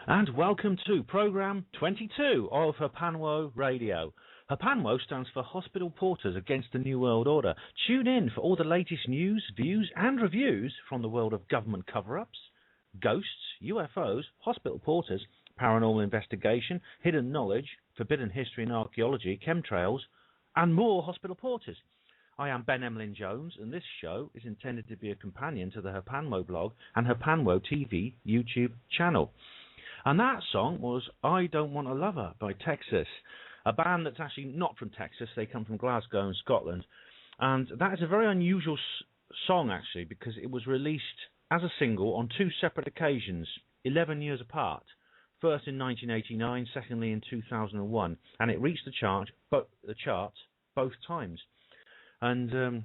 And welcome to Programme 22 of HPANWO Radio. HPANWO stands for Hospital Porters Against the New World Order. Tune in for all the latest news, views and reviews from the world of government cover-ups, ghosts, UFOs, hospital porters, paranormal investigation, hidden knowledge, forbidden history and archaeology, chemtrails, and more hospital porters. I am Ben EMLYN-JONES, and this show is intended to be a companion to the HPANWO blog and HPANWO TV YouTube channel. And that song was I Don't Want a Lover by Texas, a band that's actually not from Texas. They come from Glasgow in Scotland. And that is a very unusual song, actually, because it was released as a single on two separate occasions, 11 years apart. First in 1989, secondly in 2001. And it reached the charts both times. And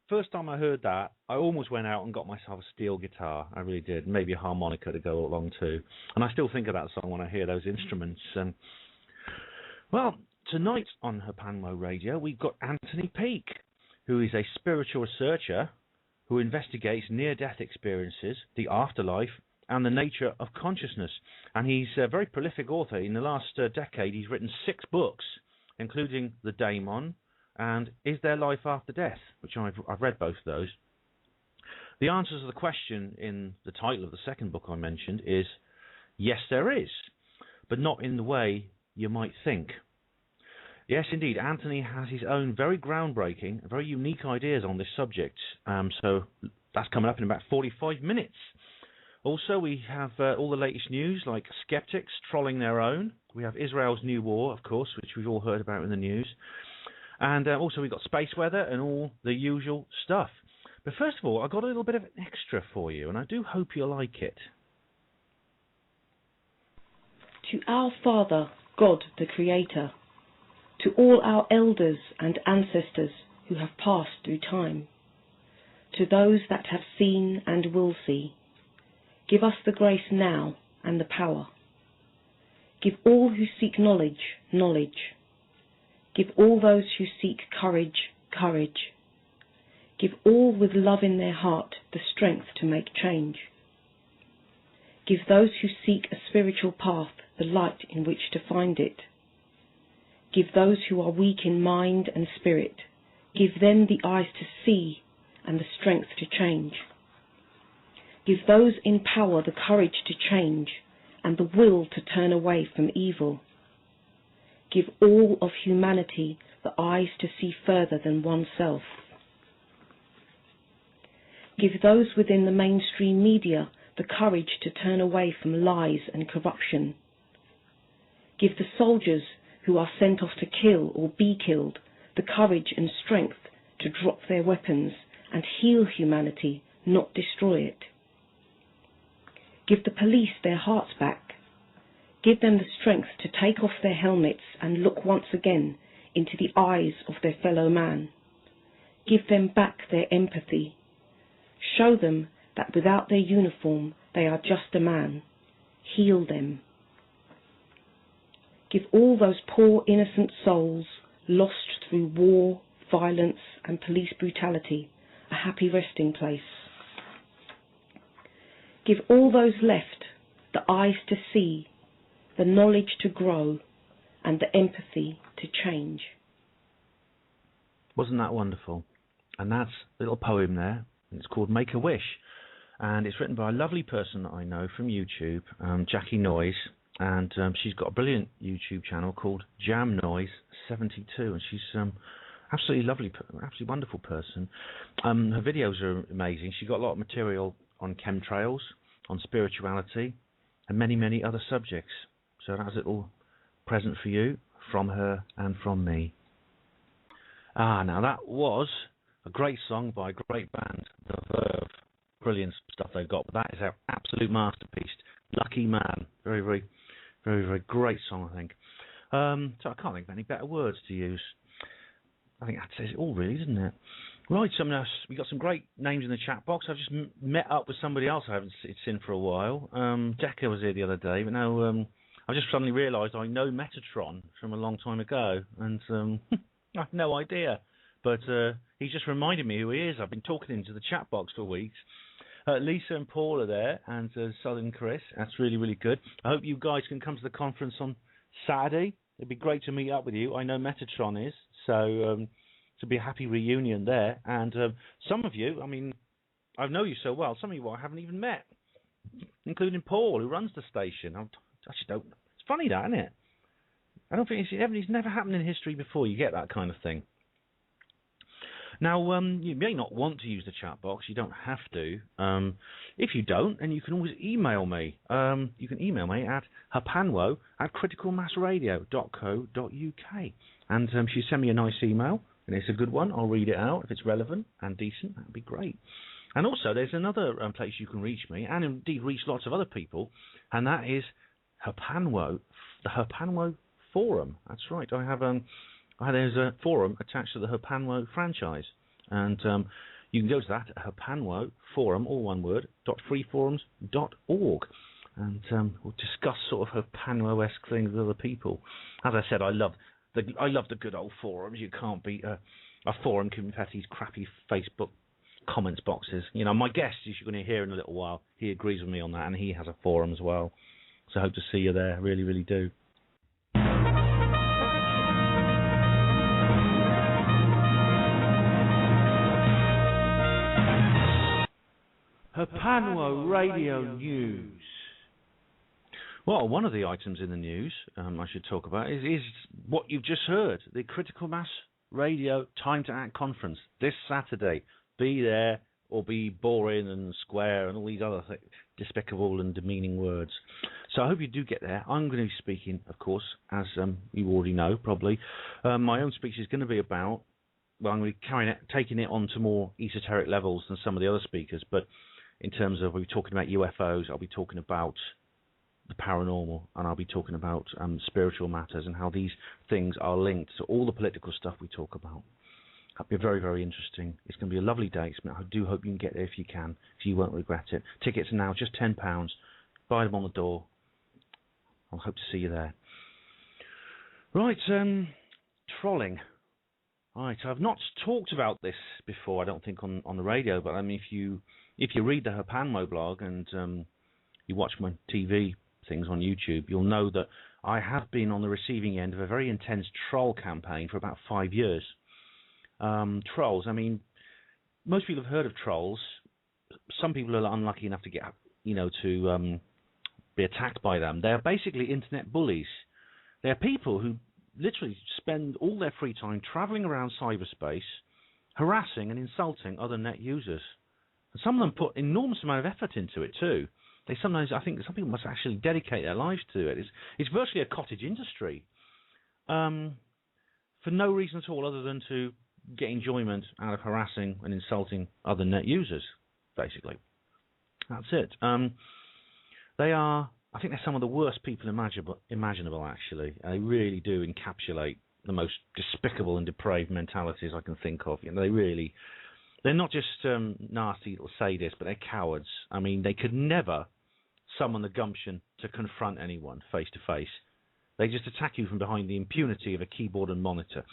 first time I heard that, I almost went out and got myself a steel guitar. I really did. Maybe a harmonica to go along too. And I still think of that song when I hear those instruments. Well, tonight on HPANWO Radio, we've got Anthony Peake, who is a spiritual researcher who investigates near-death experiences, the afterlife, and the nature of consciousness. And he's a very prolific author. In the last decade, he's written 6 books, including The Daemon, and Is There Life After Death, which I've read both of those. The answer to the question in the title of the second book I mentioned is, yes, there is, but not in the way you might think. Yes, indeed, Anthony has his own very groundbreaking, very unique ideas on this subject, so that's coming up in about 45 minutes. Also, we have all the latest news, like skeptics trolling their own. We have Israel's new war, of course, which we've all heard about in the news. And also we've got space weather and all the usual stuff. But first of all, I've got a little bit of an extra for you, and I do hope you'll like it. To our Father, God the Creator, to all our elders and ancestors who have passed through time, to those that have seen and will see, give us the grace now and the power. Give all who seek knowledge, knowledge. Give all those who seek courage, courage. Give all with love in their heart the strength to make change. Give those who seek a spiritual path the light in which to find it. Give those who are weak in mind and spirit, give them the eyes to see and the strength to change. Give those in power the courage to change and the will to turn away from evil. Give all of humanity the eyes to see further than oneself. Give those within the mainstream media the courage to turn away from lies and corruption. Give the soldiers who are sent off to kill or be killed the courage and strength to drop their weapons and heal humanity, not destroy it. Give the police their hearts back. Give them the strength to take off their helmets and look once again into the eyes of their fellow man. Give them back their empathy. Show them that without their uniform they are just a man. Heal them. Give all those poor innocent souls lost through war, violence and police brutality a happy resting place. Give all those left the eyes to see, the knowledge to grow, and the empathy to change. Wasn't that wonderful? And that's a little poem there, and it's called Make a Wish, and it's written by a lovely person that I know from YouTube, Jackie Noyes, and she's got a brilliant YouTube channel called Jam Noise 72, and she's absolutely lovely, absolutely wonderful person. Her videos are amazing. She's got a lot of material on chemtrails, on spirituality, and many, many other subjects. So that's a little present for you from her and from me. Now that was a great song by a great band, The Verve. Brilliant stuff they've got, but that is our absolute masterpiece, Lucky Man. Very, very, very, very great song, I think. So I can't think of any better words to use. I think that says it all, really, doesn't it? Right, we got some great names in the chat box. I've just met up with somebody else I haven't seen for a while. Decca was here the other day, but now I just suddenly realised I know Metatron from a long time ago, and I have no idea. But he's just reminded me who he is. I've been talking into the chat box for weeks. Lisa and Paul are there, and Southern Chris. That's really, really good. I hope you guys can come to the conference on Saturday. It'd be great to meet up with you. I know Metatron is, so to be a happy reunion there. And some of you, I mean, I know you so well. Some of you I haven't even met, including Paul, who runs the station. I actually don't. It's funny that, isn't it? I don't think it's never happened in history before. You get that kind of thing. Now, you may not want to use the chat box. You don't have to. If you don't, then you can always email me. You can email me at HPANWO@criticalmassradio.co.uk. And if you send me a nice email, and it's a good one, I'll read it out. If it's relevant and decent, that would be great. And also, there's another place you can reach me, and indeed reach lots of other people, and that is HPANWO, the HPANWO forum. That's right. I have there's a forum attached to the HPANWO franchise, and you can go to that at HPANWO forum, all one word, .freeforums.org, and we'll discuss sort of HPANWO-esque things with other people. As I said, I love the good old forums. You can't beat a forum compared to these crappy Facebook comments boxes. You know, my guest, as you're going to hear in a little while, he agrees with me on that, and he has a forum as well. So I hope to see you there. Really, really do. HPANWO Radio News. Well, one of the items in the news I should talk about is what you've just heard, the Critical Mass Radio Time to Act Conference this Saturday. Be there or be boring and square and all these other despicable and demeaning words. So I hope you do get there. I'm going to be speaking, of course, as you already know, probably. My own speech is going to be about, well, I'm going to be taking it on to more esoteric levels than some of the other speakers, but in terms of, we'll be talking about UFOs, I'll be talking about the paranormal, and I'll be talking about spiritual matters and how these things are linked to all the political stuff we talk about. That'll be very, very interesting. It's going to be a lovely day. I do hope you can get there if you can, if you won't regret it. Tickets are now just £10. Buy them on the door. I hope to see you there. Right, trolling. Right, I've not talked about this before, I don't think, on the radio, but I mean, if you read the HPANWO blog and you watch my TV things on YouTube, you'll know that I have been on the receiving end of a very intense troll campaign for about 5 years. Trolls, I mean, most people have heard of trolls. Some people are unlucky enough to get, to be attacked by them. They're basically internet bullies. They're people who literally spend all their free time traveling around cyberspace, harassing and insulting other net users. And some of them put enormous amount of effort into it too. I think some people must actually dedicate their lives to it. It's virtually a cottage industry, for no reason at all other than to get enjoyment out of harassing and insulting other net users, basically. That's it. I think they're some of the worst people imaginable, actually. They really do encapsulate the most despicable and depraved mentalities I can think of. They're not just nasty little sadists, but they're cowards. I mean, they could never summon the gumption to confront anyone face to face. They just attack you from behind the impunity of a keyboard and monitor.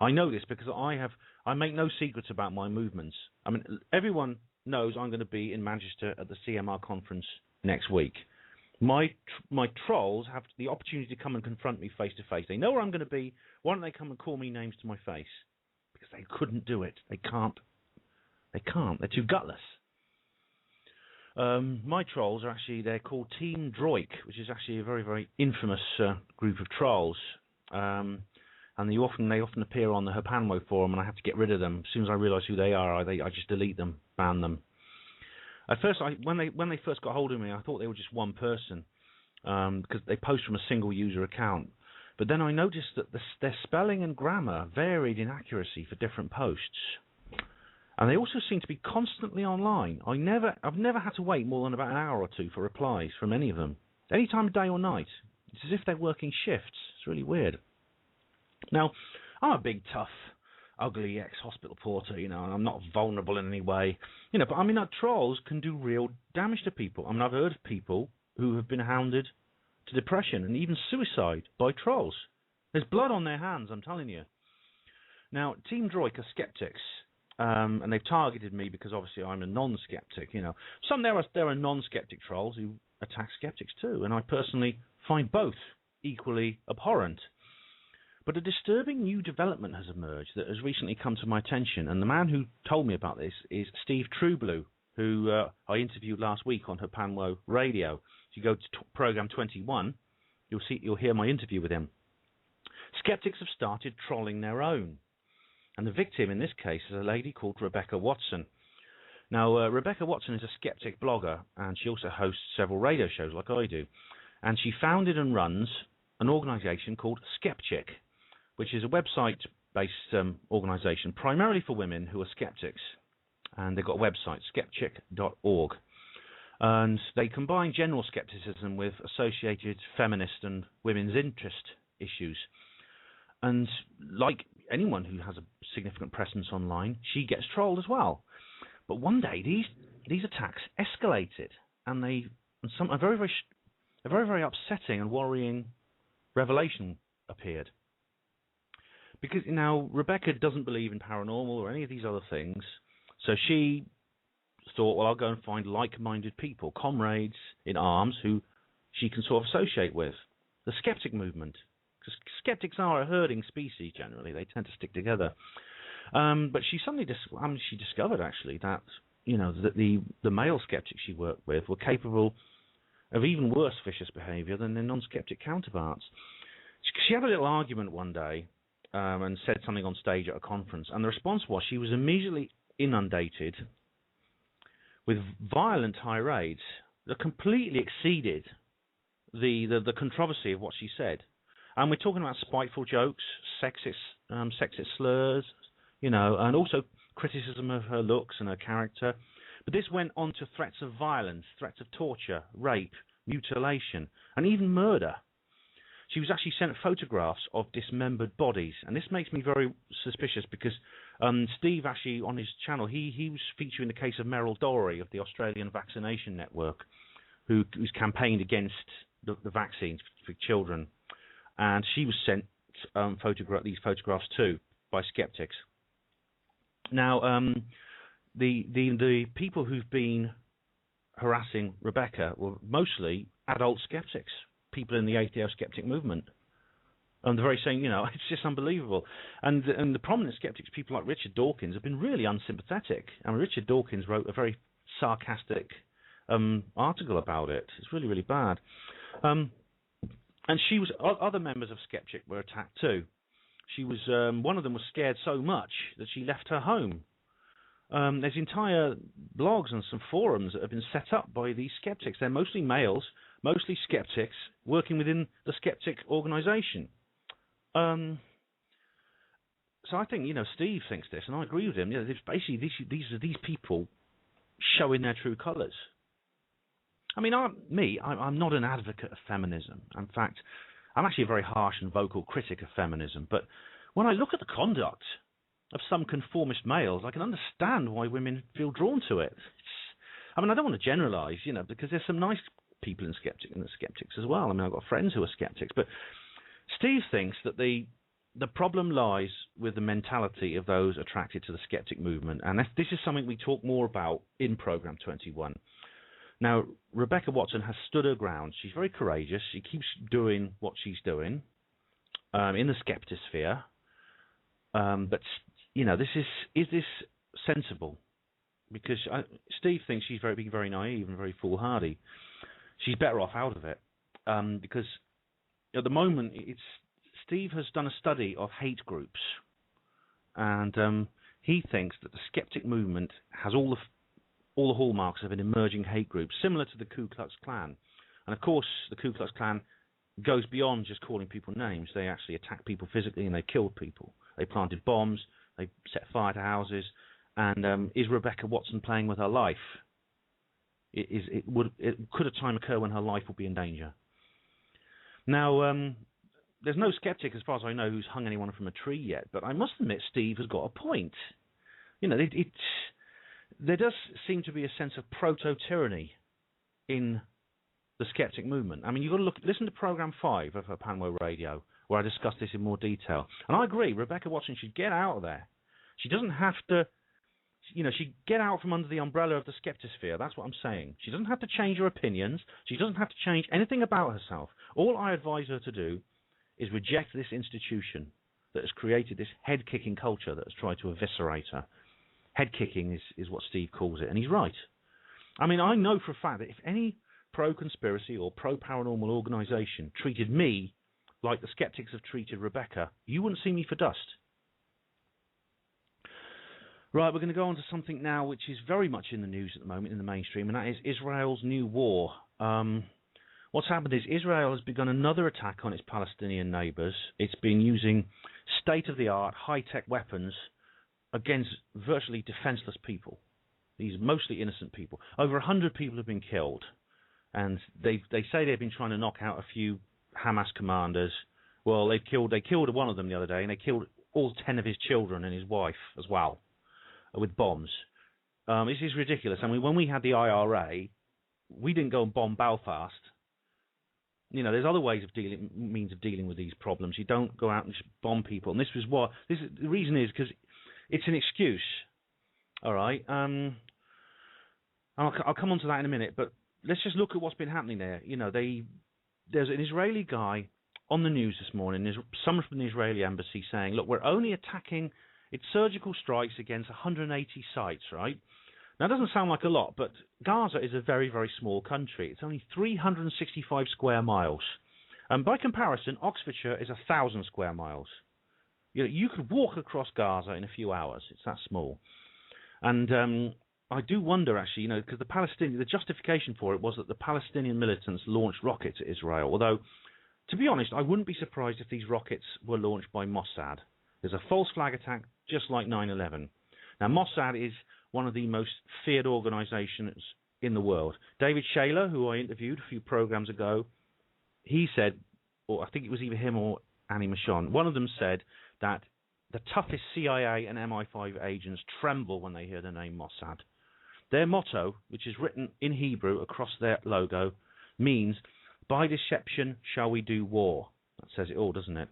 I know this because I make no secrets about my movements. I mean, everyone knows I'm going to be in Manchester at the CMR conference next week. My trolls have the opportunity to come and confront me face to face. They know where I'm going to be. Why don't they come and call me names to my face? Because they couldn't do it. They can't. They're too gutless. My trolls they're called Team Droik, which is actually a very, very infamous group of trolls. And they often appear on the HPANWO forum, and I have to get rid of them. As soon as I realise who they are, I just delete them, ban them. At first, when they first got hold of me, I thought they were just one person, because they post from a single user account. But then I noticed that their spelling and grammar varied in accuracy for different posts. And they also seem to be constantly online. I've never had to wait more than about an hour or two for replies from any of them. Any time of day or night. It's as if they're working shifts. It's really weird. Now, I'm a big, tough, ugly ex-hospital porter, and I'm not vulnerable in any way. But I mean, trolls can do real damage to people. I mean, I've heard of people who have been hounded to depression and even suicide by trolls. There's blood on their hands, I'm telling you. Now, Team Droik are skeptics. and they've targeted me because obviously I'm a non-skeptic. You know, there are non-skeptic trolls who attack skeptics too, and I personally find both equally abhorrent. But a disturbing new development has emerged that has recently come to my attention, and the man who told me about this is Steve Trueblow, who I interviewed last week on HPANWO Radio. If you go to program 21, you'll hear my interview with him. Skeptics have started trolling their own, and the victim in this case is a lady called Rebecca Watson. Now, Rebecca Watson is a skeptic blogger, and she also hosts several radio shows like I do, and she founded and runs an organisation called Skepchick, which is a website-based organisation primarily for women who are skeptics. And they've got a website, skepchick.org. And they combine general skepticism with associated feminist and women's interest issues. And like anyone who has a significant presence online, she gets trolled as well. But one day these attacks escalated, and a very upsetting and worrying revelation appeared. Because now Rebecca doesn't believe in paranormal or any of these other things, so she thought, well, I'll go and find like-minded people, comrades in arms who she can sort of associate with. The skeptic movement, because skeptics are a herding species generally; they tend to stick together. But she suddenly she discovered actually that that the male skeptics she worked with were capable of even worse vicious behaviour than their non-skeptic counterparts. She had a little argument one day and said something on stage at a conference, and the response was she was immediately inundated with violent tirades that completely exceeded the controversy of what she said. And we're talking about spiteful jokes, sexist slurs, and also criticism of her looks and her character. But this went on to threats of violence, threats of torture, rape, mutilation, and even murder. She was actually sent photographs of dismembered bodies, and this makes me very suspicious because Steve actually on his channel he was featuring the case of Meryl Dory of the Australian Vaccination Network, who's campaigned against the vaccines for children, and she was sent these photographs too by skeptics. Now, the people who've been harassing Rebecca were mostly adult skeptics, people in the ATO skeptic movement. And they're very saying, it's just unbelievable. And the prominent skeptics, people like Richard Dawkins, have been really unsympathetic. And Richard Dawkins wrote a very sarcastic article about it. It's really, really bad. And other members of Skepchick were attacked too. She was one of them was scared so much that she left her home. There's entire blogs and some forums that have been set up by these skeptics. They're mostly males, mostly skeptics, working within the skeptic organisation. So I think, Steve thinks this, and I agree with him. Basically, these are these people showing their true colours. I mean, I'm not an advocate of feminism. In fact, I'm actually a very harsh and vocal critic of feminism. But when I look at the conduct of some conformist males, I can understand why women feel drawn to it. I don't want to generalise, because there's some nice people in skeptics as well. I mean, I've got friends who are skeptics, but Steve thinks that the problem lies with the mentality of those attracted to the skeptic movement, and this is something we talk more about in Program 21. Now, Rebecca Watson has stood her ground. She's very courageous. She keeps doing what she's doing in the skeptisphere. But is this sensible? Because Steve thinks she's being very naive and very foolhardy. She's better off out of it because at the moment Steve has done a study of hate groups, and he thinks that the skeptic movement has all the hallmarks of an emerging hate group, similar to the Ku Klux Klan. And of course, the Ku Klux Klan goes beyond just calling people names. They actually attack people physically, and they killed people. They planted bombs. They set fire to houses. And is Rebecca Watson playing with her life? Could a time occur when her life will be in danger? Now, there's no skeptic, as far as I know, who's hung anyone from a tree yet. But I must admit, Steve has got a point. There does seem to be a sense of proto-tyranny in the skeptic movement. I mean, you've got to listen to Program 5 of HPANWO Radio, where I discuss this in more detail. And I agree, Rebecca Watson should get out of there. She doesn't have to she get out from under the umbrella of the skeptosphere. That's what I'm saying. She doesn't have to change her opinions. She doesn't have to change anything about herself. All I advise her to do is reject this institution that has created this head-kicking culture that has tried to eviscerate her. Head-kicking is what Steve calls it, and he's right. I mean, I know for a fact that if any pro-conspiracy or pro-paranormal organisation treated me like the skeptics have treated Rebecca, you wouldn't see me for dust. Right, we're going to go on to something now which is very much in the news at the moment in the mainstream, and that is Israel's new war. What's happened is Israel has begun another attack on its Palestinian neighbours. It's been using state-of-the-art, high-tech weapons against virtually defenceless people. These mostly innocent people. Over 100 people have been killed, and they say they've been trying to knock out a few Hamas commanders. Well, they killed one of them the other day, and they killed all 10 of his children and his wife as well, with bombs. This is ridiculous. I mean, when we had the IRA, we didn't go and bomb Belfast. There's other means of dealing with these problems. You don't go out and just bomb people. And the reason is because it's an excuse. All right. I'll come on to that in a minute, but let's just look at what's been happening there. There's an Israeli guy on the news this morning. There's someone from the Israeli embassy saying, look, we're only attacking its surgical strikes against 180 sites, right? Now, it doesn't sound like a lot, but Gaza is a very, very small country. It's only 365 square miles. And by comparison, Oxfordshire is 1,000 square miles. You could walk across Gaza in a few hours. It's that small. And I do wonder, actually, because the justification for it was that the Palestinian militants launched rockets at Israel. Although, to be honest, I wouldn't be surprised if these rockets were launched by Mossad. There's a false flag attack, just like 9/11. Now, Mossad is one of the most feared organizations in the world. David Shayler, who I interviewed a few programs ago, he said, or I think it was either him or Annie Michon, one of them said that the toughest CIA and MI5 agents tremble when they hear the name Mossad. Their motto, which is written in Hebrew across their logo, means, by deception shall we do war. That says it all, doesn't it?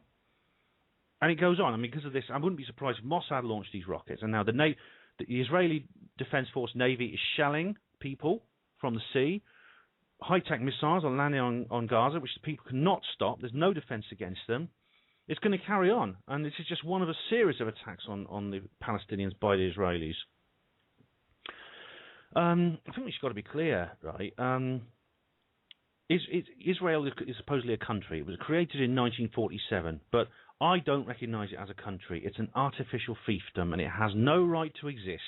And it goes on. I mean, because of this, I wouldn't be surprised if Mossad launched these rockets. And now the Israeli Defense Force Navy is shelling people from the sea. High-tech missiles are landing on Gaza, which the people cannot stop. There's no defense against them. It's going to carry on. And this is just one of a series of attacks on the Palestinians by the Israelis. I think we've got to be clear, right? Israel is supposedly a country. It was created in 1947, but I don't recognize it as a country. It's an artificial fiefdom, and it has no right to exist.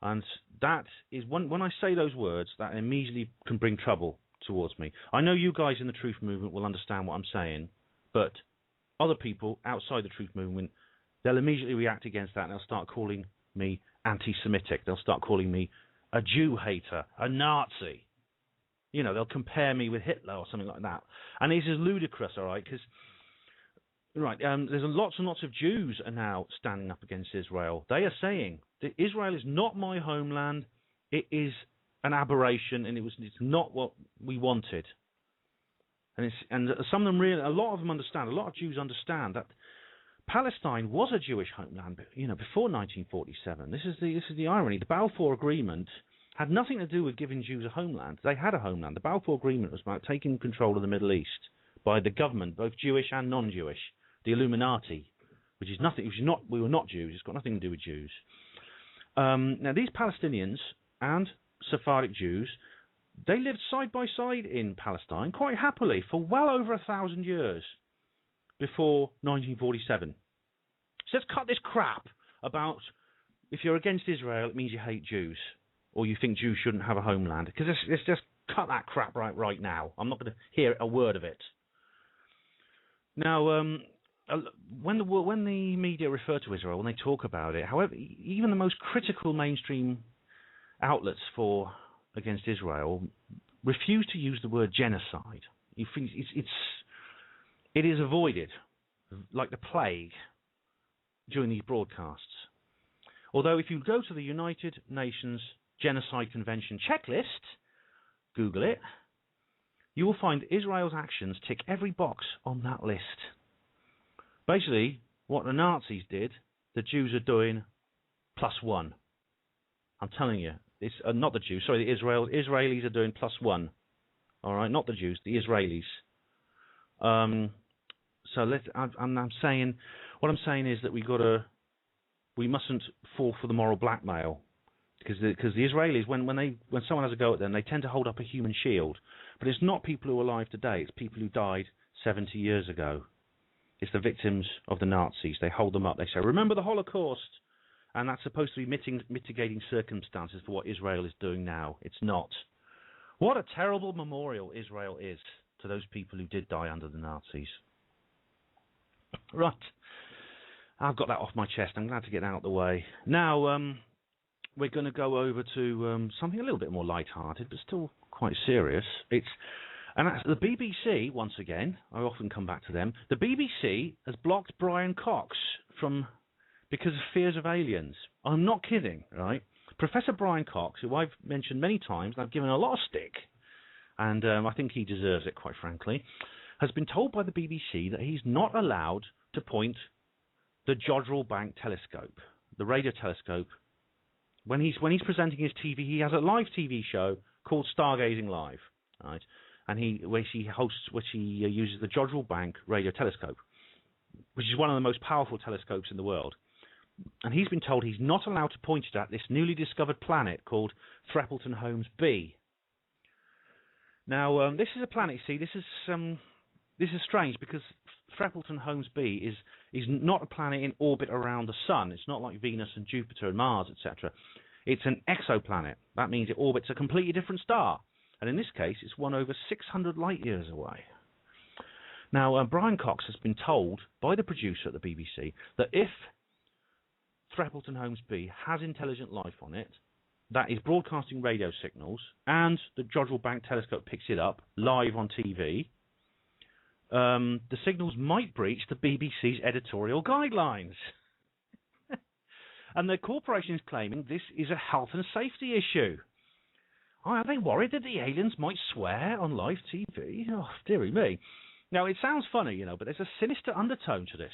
And that is, when I say those words, that immediately can bring trouble towards me. I know you guys in the Truth Movement will understand what I'm saying, but other people outside the Truth Movement, they'll immediately react against that, and they'll start calling me anti-Semitic. They'll start calling me a Jew hater, a Nazi. They'll compare me with Hitler or something like that. And this is ludicrous, all right, because there's lots and lots of Jews are now standing up against Israel. They are saying that Israel is not my homeland. It is an aberration, and it's not what we wanted. And some of them a lot of them understand. A lot of Jews understand that Palestine was a Jewish homeland, before 1947. This is the irony. The Balfour Agreement had nothing to do with giving Jews a homeland. They had a homeland. The Balfour Agreement was about taking control of the Middle East by the government, both Jewish and non-Jewish, the Illuminati, which is nothing. We were not Jews. It's got nothing to do with Jews. Now, these Palestinians and Sephardic Jews, they lived side by side in Palestine quite happily for well over 1,000 years before 1947. So let's cut this crap about if you're against Israel, it means you hate Jews, or you think Jews shouldn't have a homeland. Because let's just cut that crap right now. I'm not going to hear a word of it. Now, when the media refer to Israel, when they talk about it, however, even the most critical mainstream outlets against Israel refuse to use the word genocide. You think it is avoided like the plague during these broadcasts. Although if you go to the United Nations Genocide Convention checklist, Google it, you will find Israel's actions tick every box on that list. Basically, what the Nazis did, the Jews are doing +1. I'm telling you. It's not the Jews. Sorry, the Israelis are doing +1. All right, not the Jews, the Israelis. So I'm saying, what I'm saying is that we mustn't fall for the moral blackmail, because the Israelis, when someone has a go at them, they tend to hold up a human shield. But it's not people who are alive today. It's people who died 70 years ago. It's the victims of the Nazis. They hold them up. They say, remember the Holocaust. And that's supposed to be mitigating circumstances for what Israel is doing now. It's not. What a terrible memorial Israel is to those people who did die under the Nazis. Right. I've got that off my chest. I'm glad to get that out of the way. Now, we're going to go over to something a little bit more light-hearted, but still quite serious. And that's the BBC, once again. I often come back to them. The BBC has blocked Brian Cox because of fears of aliens. I'm not kidding, right? Professor Brian Cox, who I've mentioned many times, and I've given a lot of stick, and I think he deserves it, quite frankly, has been told by the BBC that he's not allowed to point the Jodrell Bank telescope, the radio telescope. When he's presenting his TV, he has a live TV show called Stargazing Live, right? And he uses the Jodrell Bank radio telescope, which is one of the most powerful telescopes in the world. And he's been told he's not allowed to point it at this newly discovered planet called Threppleton Holmes B. Now, this is a planet. See, this is strange, because Threppleton Holmes B is not a planet in orbit around the Sun. It's not like Venus and Jupiter and Mars, etc. It's an exoplanet. That means it orbits a completely different star. And in this case, it's one over 600 light years away. Now, Brian Cox has been told by the producer at the BBC that if Threppleton Holmes B has intelligent life on it, that is broadcasting radio signals, and the Jodrell Bank telescope picks it up live on TV, the signals might breach the BBC's editorial guidelines. And the corporation is claiming this is a health and safety issue. Are they worried that the aliens might swear on live TV? Oh, dearie me. Now, it sounds funny, but there's a sinister undertone to this.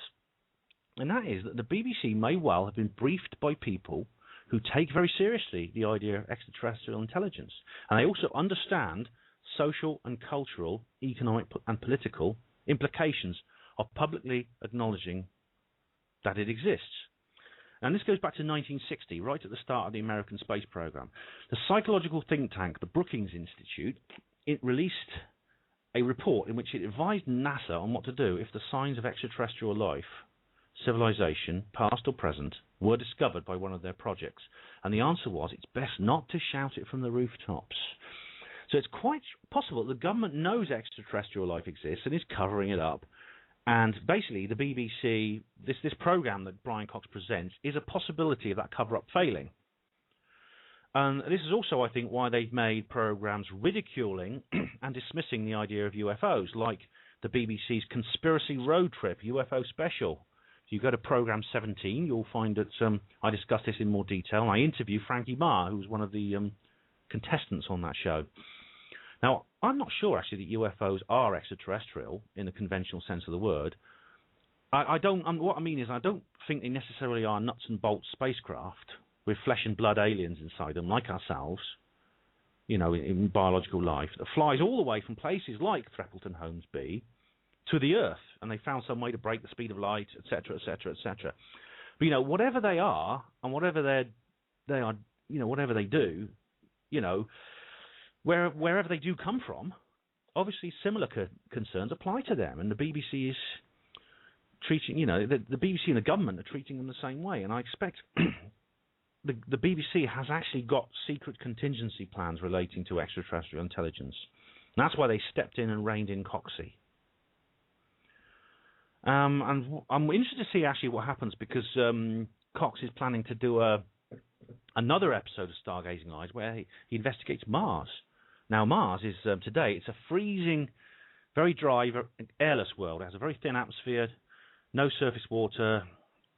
And that is that the BBC may well have been briefed by people who take very seriously the idea of extraterrestrial intelligence. And they also understand social and cultural, economic and political implications of publicly acknowledging that it exists. And this goes back to 1960, right at the start of the American space program. The psychological think tank, the Brookings Institute, it released a report in which it advised NASA on what to do if the signs of extraterrestrial life, civilization, past or present, were discovered by one of their projects. And the answer was, it's best not to shout it from the rooftops. So it's quite possible the government knows extraterrestrial life exists and is covering it up. And basically, the BBC, this program that Brian Cox presents, is a possibility of that cover-up failing. And this is also, I think, why they've made programs ridiculing and dismissing the idea of UFOs, like the BBC's Conspiracy Road Trip UFO Special. If you go to Program 17, you'll find that I discuss this in more detail. I interview Frankie Marr, who was one of the contestants on that show. Now, I'm not sure, actually, that UFOs are extraterrestrial in the conventional sense of the word. What I mean is I don't think they necessarily are nuts and bolts spacecraft with flesh and blood aliens inside them, like ourselves, in biological life, that flies all the way from places like Threppleton Holmes B to the Earth, and they found some way to break the speed of light, etc., etc., etc. But whatever they are, and whatever they are, whatever they do, wherever they do come from, obviously similar concerns apply to them, and the BBC is treating, the BBC and the government are treating them the same way, and I expect the BBC has actually got secret contingency plans relating to extraterrestrial intelligence. And that's why they stepped in and reined in Coxey. And I'm interested to see actually what happens, because Cox is planning to do another episode of Stargazing Live where he investigates Mars. Now, Mars is, today, it's a freezing, very dry, airless world. It has a very thin atmosphere, no surface water,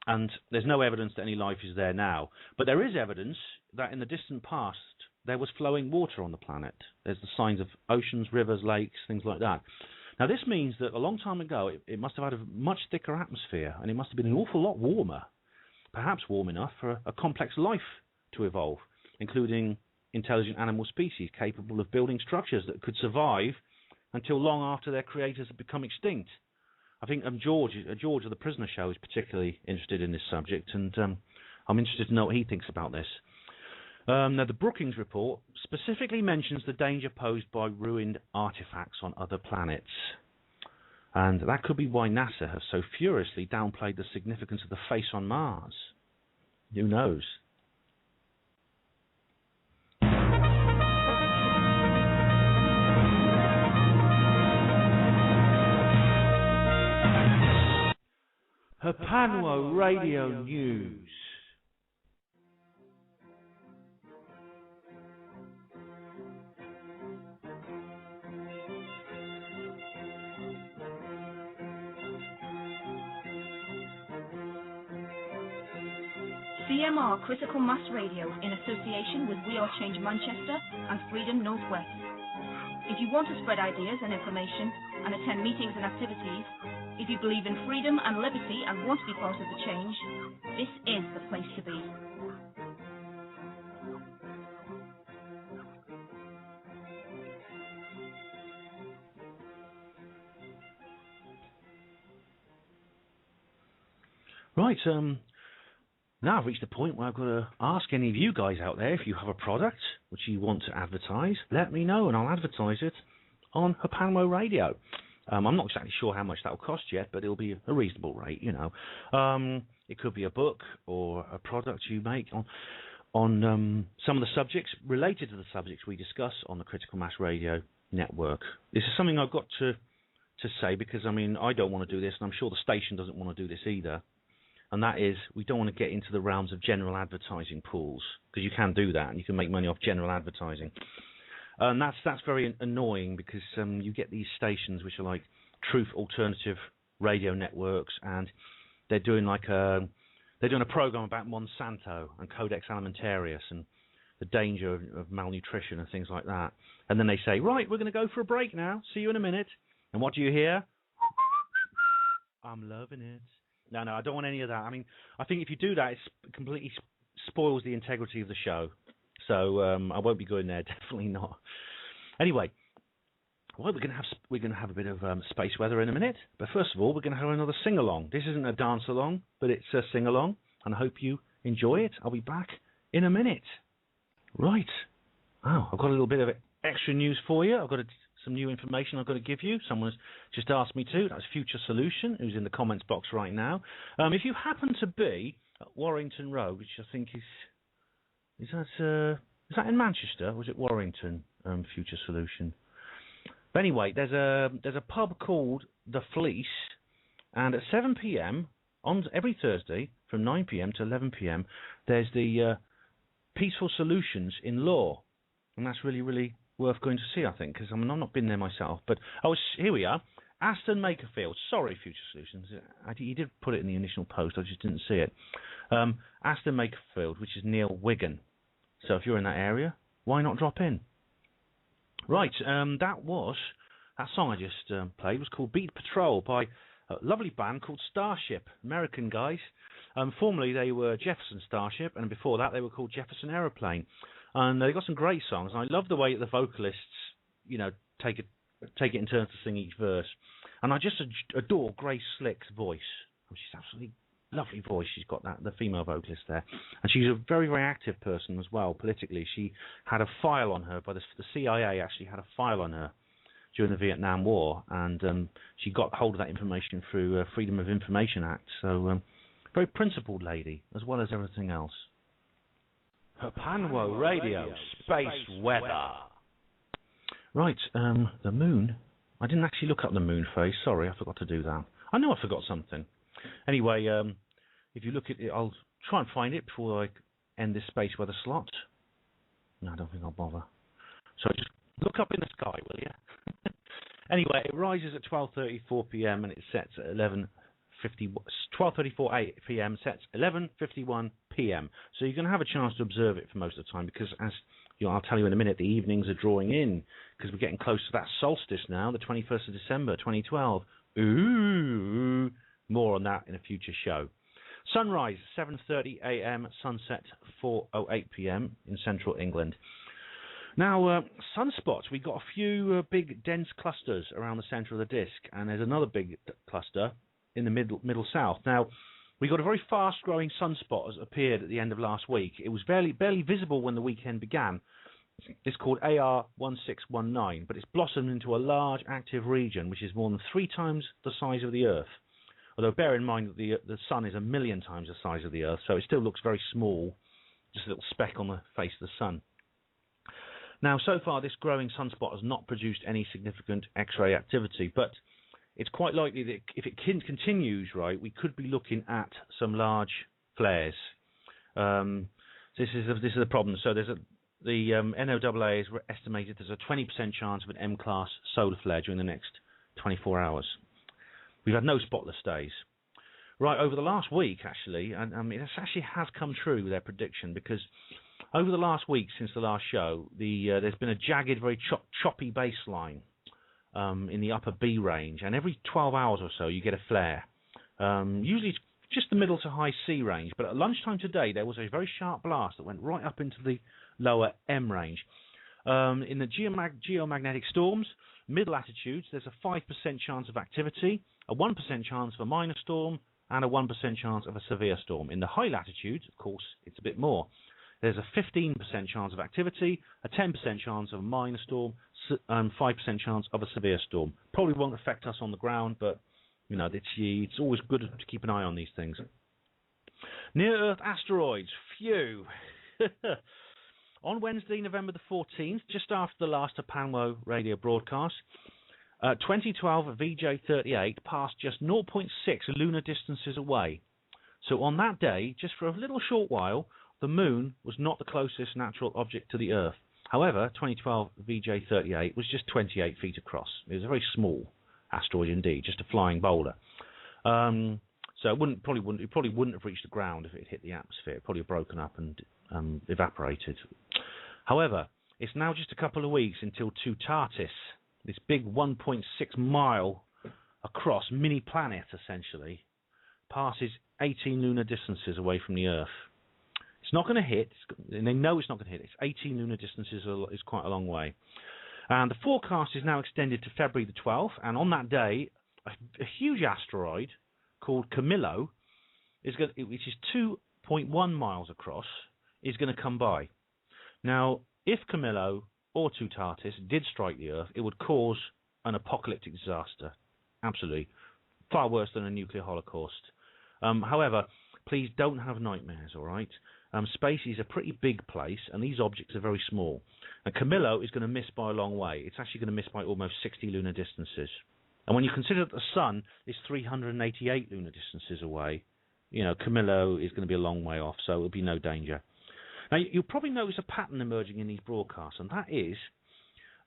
and there's no evidence that any life is there now. But there is evidence that in the distant past, there was flowing water on the planet. There's the signs of oceans, rivers, lakes, things like that. Now, this means that a long time ago, it must have had a much thicker atmosphere, and it must have been an awful lot warmer, perhaps warm enough for a complex life to evolve. including intelligent animal species capable of building structures that could survive until long after their creators have become extinct. I think George of the Prisoner Show is particularly interested in this subject, and I'm interested to know what he thinks about this. Now, the Brookings report specifically mentions the danger posed by ruined artifacts on other planets. And that could be why NASA has so furiously downplayed the significance of the face on Mars. Who knows? HPANWO Radio News. CMR Critical Mass Radio in association with We Are Change Manchester and Freedom Northwest. If you want to spread ideas and information and attend meetings and activities, if you believe in freedom and liberty and want to be part of the change, this is the place to be. Right, now I've reached the point where I've got to ask any of you guys out there, if you have a product which you want to advertise, let me know and I'll advertise it on HPANWO Radio. I'm not exactly sure how much that will cost yet, but it'll be a reasonable rate, you know. It could be a book or a product you make on some of the subjects related to the subjects we discuss on the Critical Mass Radio Network. This is something I've got to say because, I mean, I don't want to do this, and I'm sure the station doesn't want to do this either. And that is, we don't want to get into the realms of general advertising pools, because you can do that, and you can make money off general advertising. And that's very annoying, because you get these stations which are like Truth Alternative Radio Networks, and they're doing a program about Monsanto and Codex Alimentarius and the danger of malnutrition and things like that. And then they say, right, we're going to go for a break now. See you in a minute. And what do you hear? I'm loving it. No, I don't want any of that. I mean, I think if you do that, it completely spoils the integrity of the show. So I won't be going there. Definitely not. Anyway, well, we're going to have a bit of space weather in a minute. But first of all, we're going to have another sing-along. This isn't a dance-along, but it's a sing-along, and I hope you enjoy it. I'll be back in a minute. Right. Oh, I've got a little bit of extra news for you. I've got some new information I've got to give you. Someone's just asked me to. That's Future Solution, who's in the comments box right now. If you happen to be at Warrington Road, which I think is that in Manchester, or is it Warrington? Future Solution. But anyway, there's a pub called The Fleece, and at 7 p.m. on every Thursday from 9 p.m. to 11 p.m. there's the Peaceful Solutions in Law, and that's really, really worth going to see, I think, because I've not been there myself. But here we are, Aston Makerfield. Sorry, Future Solutions. He did put it in the initial post. I just didn't see it. Aston Makerfield, which is near Wigan. So if you're in that area, why not drop in? Right, that song I just played was called Beat Patrol by a lovely band called Starship, American guys. Formerly they were Jefferson Starship, and before that they were called Jefferson Aeroplane. And they got some great songs, and I love the way that the vocalists, take it in turns to sing each verse. And I just adore Grace Slick's voice. She's absolutely lovely voice. She's got the female vocalist there, and she's a very, very active person as well politically. She had a file on her by the CIA. Actually, had a file on her during the Vietnam War, and she got hold of that information through Freedom of Information Act. So, very principled lady as well as everything else. HPANWO Radio Space Weather. Right, the moon. I didn't actually look up the moon phase. Sorry, I forgot to do that. I know I forgot something. Anyway, if you look at it, I'll try and find it before I end this space weather slot. No, I don't think I'll bother. So just look up in the sky, will you? Anyway, it rises at 12:34 p.m. and it sets at 12:34 p.m. sets 11:51 p.m. So you're going to have a chance to observe it for most of the time, because I'll tell you in a minute, the evenings are drawing in, because we're getting close to that solstice now, the 21st of December, 2012. Ooh. More on that in a future show. Sunrise 7:30 a.m. Sunset 4:08 p.m. in central England. Now, sunspots. We've got a few big dense clusters around the centre of the disk, and there's another big cluster in the middle south. Now, we got a very fast-growing sunspot has appeared at the end of last week. It was barely visible when the weekend began. It's called AR1619, but it's blossomed into a large active region, which is more than 3 times the size of the Earth. Although bear in mind that the Sun is 1 million times the size of the Earth, so it still looks very small, just a little speck on the face of the Sun. Now, so far, this growing sunspot has not produced any significant X-ray activity, but it's quite likely that if it continues, right, we could be looking at some large flares. This is the problem. So the NOAA has estimated there's a 20% chance of an M-class solar flare during the next 24 hours. We've had no spotless days. Right, over the last week, actually, and it actually has come true with their prediction, because over the last week since the last show, there's been a jagged, very choppy baseline in the upper B range, and every 12 hours or so you get a flare. Usually it's just the middle to high C range, but at lunchtime today there was a very sharp blast that went right up into the lower M range. In the geomagnetic storms, mid-latitudes, there's a 5% chance of activity, a 1% chance of a minor storm, and a 1% chance of a severe storm. In the high latitudes, of course, it's a bit more. There's a 15% chance of activity, a 10% chance of a minor storm, and 5% chance of a severe storm. Probably won't affect us on the ground, but you know, it's always good to keep an eye on these things. Near-Earth asteroids, phew. On Wednesday, November the 14th, just after the last HPANWO radio broadcast, 2012 VJ38 passed just 0.6 lunar distances away. So on that day, just for a little short while, the Moon was not the closest natural object to the Earth. However, 2012 VJ38 was just 28 feet across. It was a very small asteroid indeed, just a flying boulder. So it probably wouldn't have reached the ground if it hit the atmosphere. It probably broken up and evaporated. However, it's now just a couple of weeks until Tutatis, this big 1.6 mile across mini planet essentially, passes 18 lunar distances away from the Earth. It's not going to hit, and they know it's not going to hit. It's 18 lunar distances is quite a long way. And the forecast is now extended to February the 12th, and on that day, a huge asteroid called Camillo, which is 2.1 miles across, is going to come by. Now, if Camillo or Tutatis did strike the Earth, it would cause an apocalyptic disaster. Absolutely. Far worse than a nuclear holocaust. However, please don't have nightmares, all right? Space is a pretty big place, and these objects are very small. And Camillo is going to miss by a long way. It's actually going to miss by almost 60 lunar distances. And when you consider that the Sun is 388 lunar distances away, you know, Camillo is going to be a long way off, so it'll be no danger. Now, you'll probably notice a pattern emerging in these broadcasts, and that is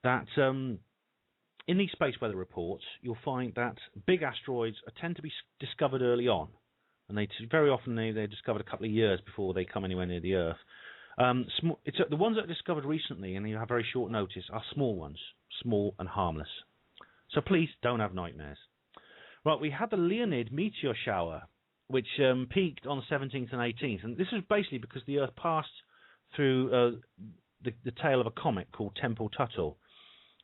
that in these space weather reports, you'll find that big asteroids tend to be discovered early on. And very often they're discovered a couple of years before they come anywhere near the Earth. The ones that are discovered recently, and you have very short notice, are small ones, small and harmless. So please don't have nightmares. Right, we had the Leonid meteor shower, which peaked on the 17th and 18th, and this is basically because the Earth passed through the tail of a comet called Tempel-Tuttle.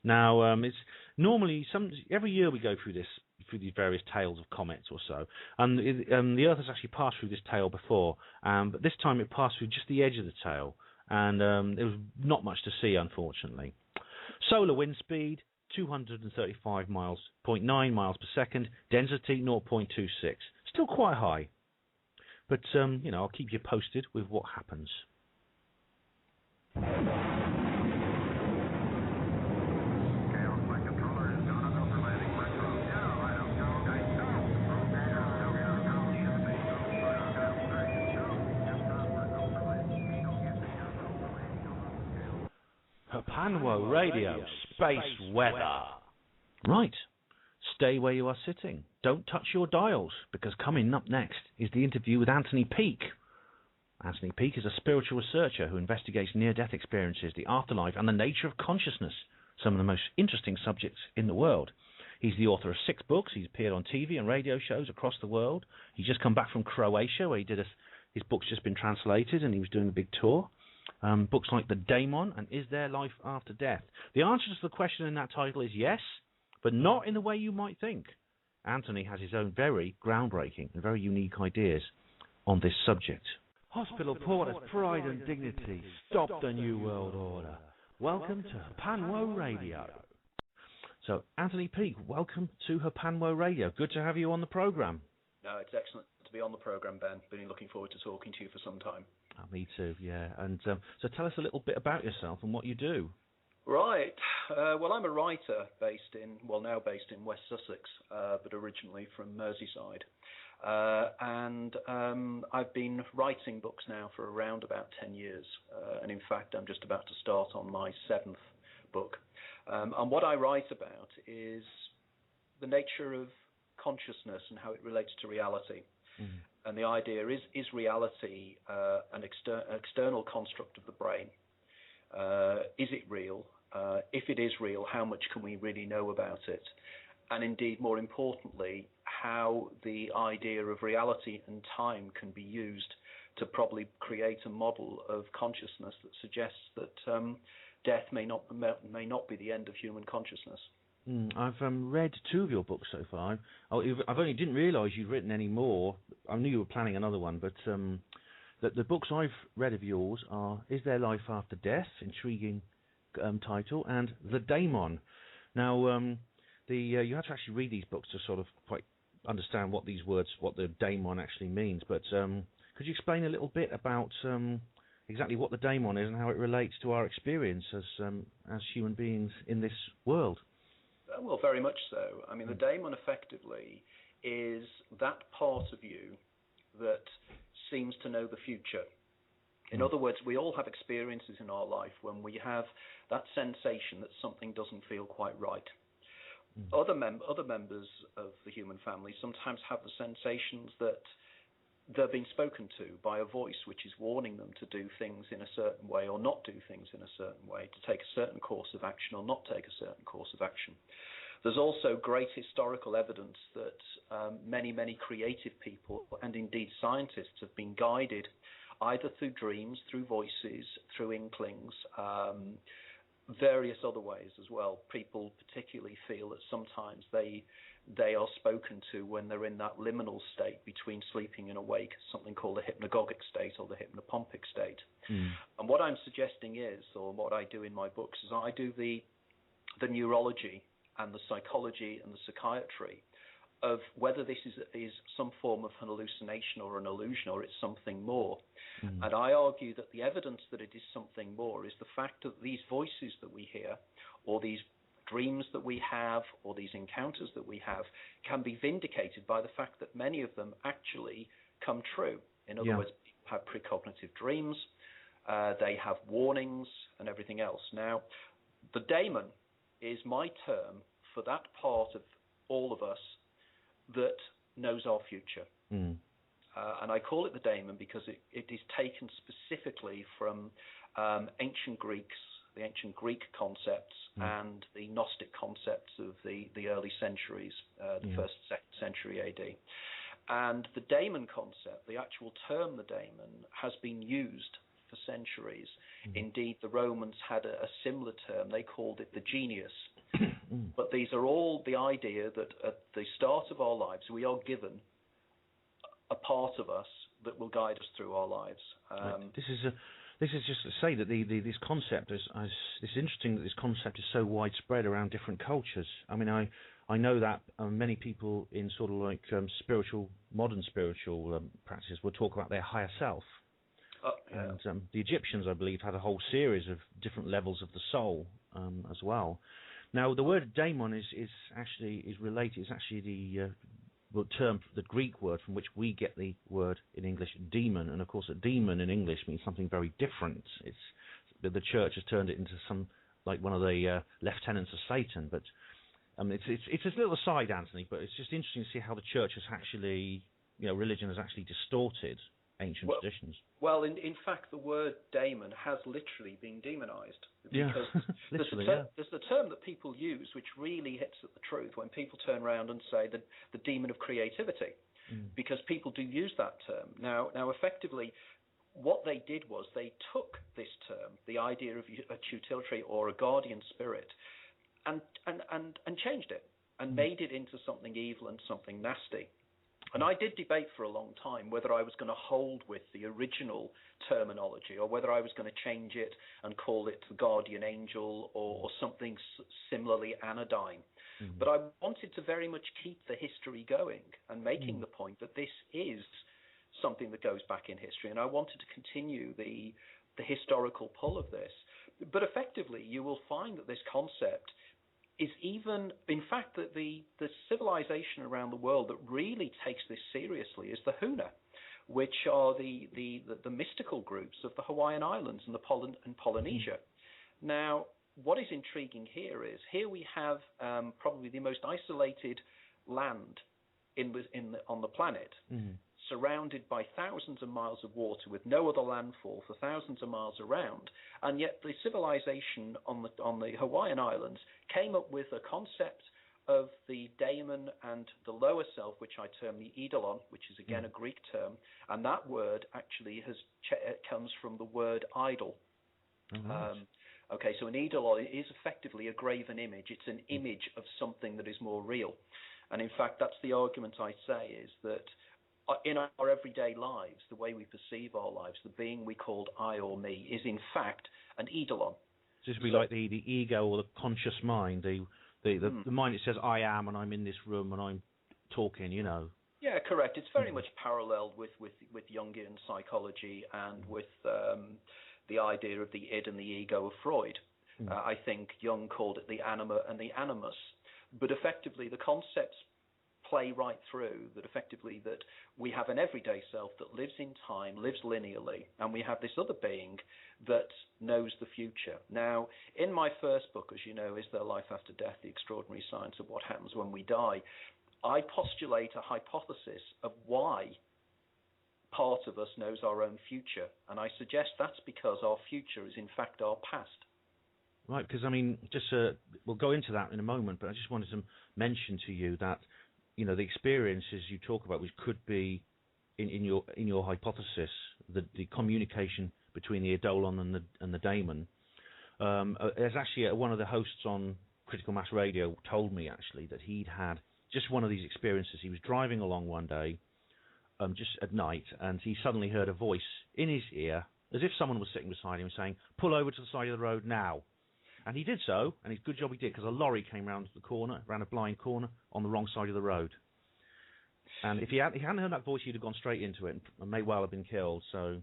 Now, it's normally every year we go through these various tails of comets or so, and the Earth has actually passed through this tail before, but this time it passed through just the edge of the tail, and there was not much to see, unfortunately. Solar wind speed 235.9 miles per second, density 0.26, still quite high, but you know, I'll keep you posted with what happens. HPANWO Radio, space weather. Right, stay where you are sitting. Don't touch your dials, because coming up next is the interview with Anthony Peake. Anthony Peake is a spiritual researcher who investigates near-death experiences, the afterlife, and the nature of consciousness, some of the most interesting subjects in the world. He's the author of 6 books. He's appeared on TV and radio shows across the world. He's just come back from Croatia, where his book's just been translated, and he was doing a big tour. Books like The Daemon and Is There Life After Death? The answer to the question in that title is yes, but not in the way you might think. Anthony has his own very groundbreaking and very unique ideas on this subject. Hospital Porter's pride and dignity. Stop the New World Order. Welcome to HPANWO Radio. So, Anthony Peake, welcome to HPANWO Radio. Good to have you on the programme. No, it's excellent to be on the programme, Ben. Been looking forward to talking to you for some time. Oh, me too, yeah. And so tell us a little bit about yourself and what you do. Right. Well, I'm a writer now based in West Sussex, but originally from Merseyside. And I've been writing books now for around about 10 years. And in fact, I'm just about to start on my 7th book. And what I write about is the nature of consciousness and how it relates to reality. Mm. And the idea is reality an external construct of the brain? Is it real? If it is real, how much can we really know about it? And indeed, more importantly, how the idea of reality and time can be used to probably create a model of consciousness that suggests that death may not be the end of human consciousness. I've read 2 of your books so far. I've only didn't realise you'd written any more. I knew you were planning another one, but the books I've read of yours are Is There Life After Death? Intriguing title, and The Daemon. Now, you have to actually read these books to sort of quite understand what the daemon actually means. But could you explain a little bit about exactly what the daemon is and how it relates to our experience as human beings in this world? Well, very much so. I mean, the daemon effectively is that part of you that seems to know the future. In other words, we all have experiences in our life when we have that sensation that something doesn't feel quite right. Other members of the human family sometimes have the sensations that they're being spoken to by a voice which is warning them to do things in a certain way or not do things in a certain way, to take a certain course of action or not take a certain course of action. There's also great historical evidence that many, many creative people and indeed scientists have been guided either through dreams, through voices, through inklings, various other ways as well. People particularly feel that sometimes they are spoken to when they're in that liminal state between sleeping and awake, something called the hypnagogic state or the hypnopompic state. And what I'm suggesting is, or what I do in my books, is I do the neurology and the psychology and the psychiatry of whether this is some form of an hallucination or an illusion or it's something more. And I argue that the evidence that it is something more is the fact that these voices that we hear or these dreams that we have or these encounters that we have can be vindicated by the fact that many of them actually come true. In other words, people have precognitive dreams, they have warnings and everything else. Now, the daemon is my term for that part of all of us that knows our future. And I call it the daemon because it is taken specifically from ancient Greeks, the ancient Greek concepts and the Gnostic concepts of the early centuries, the 1st, 2nd century AD. And the daemon concept, the actual term the daemon, has been used for centuries. Indeed, the Romans had a similar term. They called it the genius. But these are all the idea that at the start of our lives, we are given a part of us that will guide us through our lives. This is just to say that this concept it's interesting that this concept is so widespread around different cultures. I mean, I know that many people in sort of like modern spiritual practices will talk about their higher self. And the Egyptians, I believe, had a whole series of different levels of the soul as well. Now, the word daemon is related. It's actually the term, the Greek word from which we get the word in English, demon. And of course, a demon in English means something very different. The church has turned it into like one of the lieutenants of Satan. But it's a little aside, Anthony. But it's just interesting to see how the church has actually, religion has actually distorted ancient traditions. Well, in fact, the word daemon has literally been demonized. Because literally, there's the term that people use which really hits at the truth when people turn around and say the demon of creativity, because people do use that term. Now, effectively, what they did was they took this term, the idea of a tutelary or a guardian spirit, and changed it and made it into something evil and something nasty. And I did debate for a long time whether I was going to hold with the original terminology or whether I was going to change it and call it the guardian angel or something similarly anodyne. But I wanted to very much keep the history going and making the point that this is something that goes back in history, and I wanted to continue the historical pull of this. But effectively, you will find that this concept is even, in fact, that the civilization around the world that really takes this seriously is the Huna, which are the mystical groups of the Hawaiian Islands and Polynesia. Now, what is intriguing here is we have probably the most isolated land on the planet, surrounded by thousands of miles of water with no other landfall for thousands of miles around, and yet the civilization on the Hawaiian Islands came up with a concept of the daemon and the lower self, which I term the eidolon, which is again a Greek term, and that word actually comes from the word idol. Okay, so an eidolon is effectively a graven image. It's an image of something that is more real. And in fact, that's the argument I say, is that in our everyday lives, the way we perceive our lives, the being we called I or me is in fact an eidolon. So this would be like the ego or the conscious mind, the mind that says I am and I'm in this room and I'm talking, you know. Yeah, correct. It's very much paralleled with Jungian psychology and with the idea of the id and the ego of Freud. I think Jung called it the anima and the animus. But effectively, the concepts play right through that effectively that we have an everyday self that lives in time, lives linearly, and we have this other being that knows the future. Now, in my first book, as you know, Is There Life After Death? The Extraordinary Science of What Happens When We Die, I postulate a hypothesis of why part of us knows our own future, and I suggest that's because our future is in fact our past. Right, because I mean, we'll go into that in a moment, but I just wanted to mention to you that, you know, the experiences you talk about, which could be in your hypothesis, the communication between the eidolon and the daemon. There's actually one of the hosts on Critical Mass Radio told me actually that he'd had just one of these experiences. He was driving along one day, just at night, and he suddenly heard a voice in his ear, as if someone was sitting beside him, saying, "Pull over to the side of the road now." And he did so, and it's a good job he did, because a lorry came round the corner, around a blind corner, on the wrong side of the road. And if he hadn't heard that voice, he'd have gone straight into it and may well have been killed. So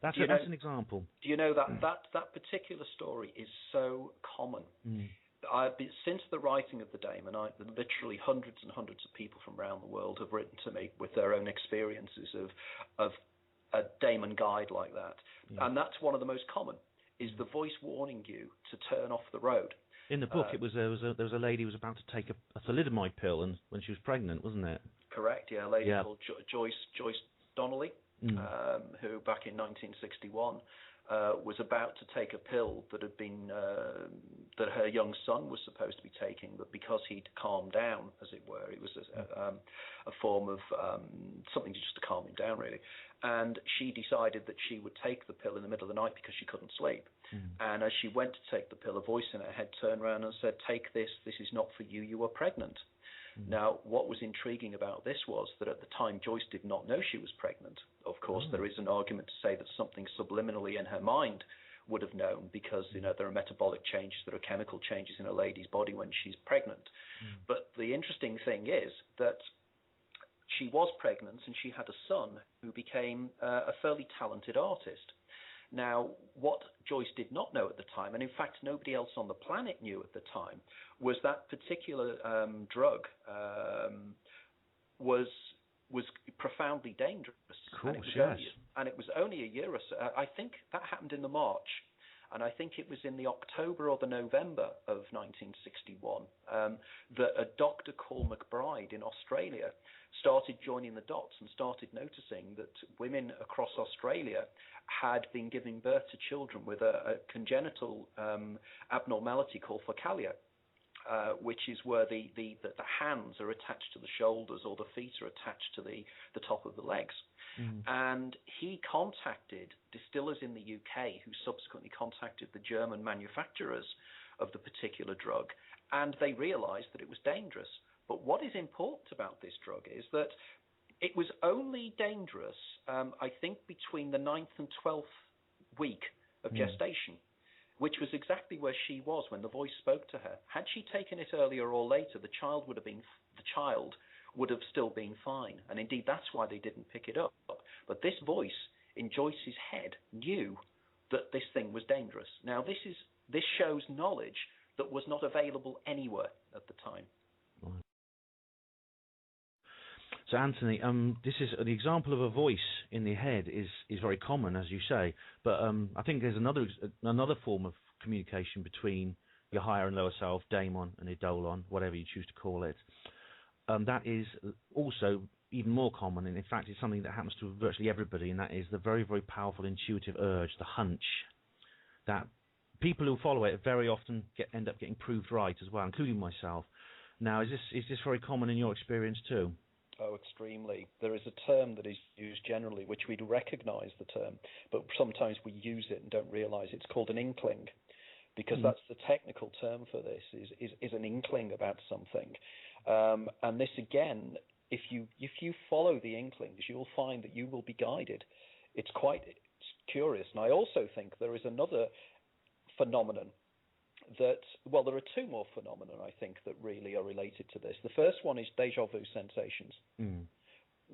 that's an example. Do you know that particular story is so common? Since the writing of the daemon, literally hundreds and hundreds of people from around the world have written to me with their own experiences of a daemon guide like that. And that's one of the most common, is the voice warning you to turn off the road. In the book, there was a lady who was about to take a thalidomide pill, and when she was pregnant, wasn't it? Correct, yeah, a lady called Joyce Donnelly, who back in 1961 was about to take a pill that had been that her young son was supposed to be taking, but because he'd calmed down, as it were, it was a form of something just to calm him down, really. And she decided that she would take the pill in the middle of the night because she couldn't sleep. And as she went to take the pill, a voice in her head turned around and said, "Take this. This is not for you. You are pregnant." Now, what was intriguing about this was that at the time, Joyce did not know she was pregnant. Of course, there is an argument to say that something subliminally in her mind would have known, because there are metabolic changes, there are chemical changes in a lady's body when she's pregnant. But the interesting thing is that she was pregnant and she had a son who became a fairly talented artist. Now, what Joyce did not know at the time, and in fact nobody else on the planet knew at the time, was that particular drug was profoundly dangerous. Of course, yes. And it was only a year or so. I think that happened in the March. and I think it was in the October or the November of 1961 that a doctor called McBride in Australia started joining the dots and started noticing that women across Australia had been giving birth to children with a congenital abnormality called focallia, which is where the hands are attached to the shoulders or the feet are attached to the top of the legs. And he contacted distillers in the UK who subsequently contacted the German manufacturers of the particular drug, and they realized that it was dangerous. But what is important about this drug is that it was only dangerous, I think, between the 9th and 12th week of gestation, which was exactly where she was when the voice spoke to her. Had she taken it earlier or later, the child would have still been fine. And indeed, that's why they didn't pick it up. But this voice in Joyce's head knew that this thing was dangerous. Now, this shows knowledge that was not available anywhere at the time. So, Anthony, this is the example of a voice in the head is very common, as you say. But I think there's another form of communication between your higher and lower self, daemon and eidolon, whatever you choose to call it. That is also even more common, and in fact, it's something that happens to virtually everybody, and that is the very, very powerful intuitive urge, the hunch, that people who follow it very often end up getting proved right as well, including myself. Now, is this very common in your experience too? Oh, extremely. There is a term that is used generally, which we'd recognise the term, but sometimes we use it and don't realise it's called an inkling, because that's the technical term for this, is an inkling about something. And this, again, if you follow the inklings, you'll find that you will be guided. It's curious. And I also think there is another phenomenon there are two more phenomena, I think, that really are related to this. The first one is déjà vu sensations,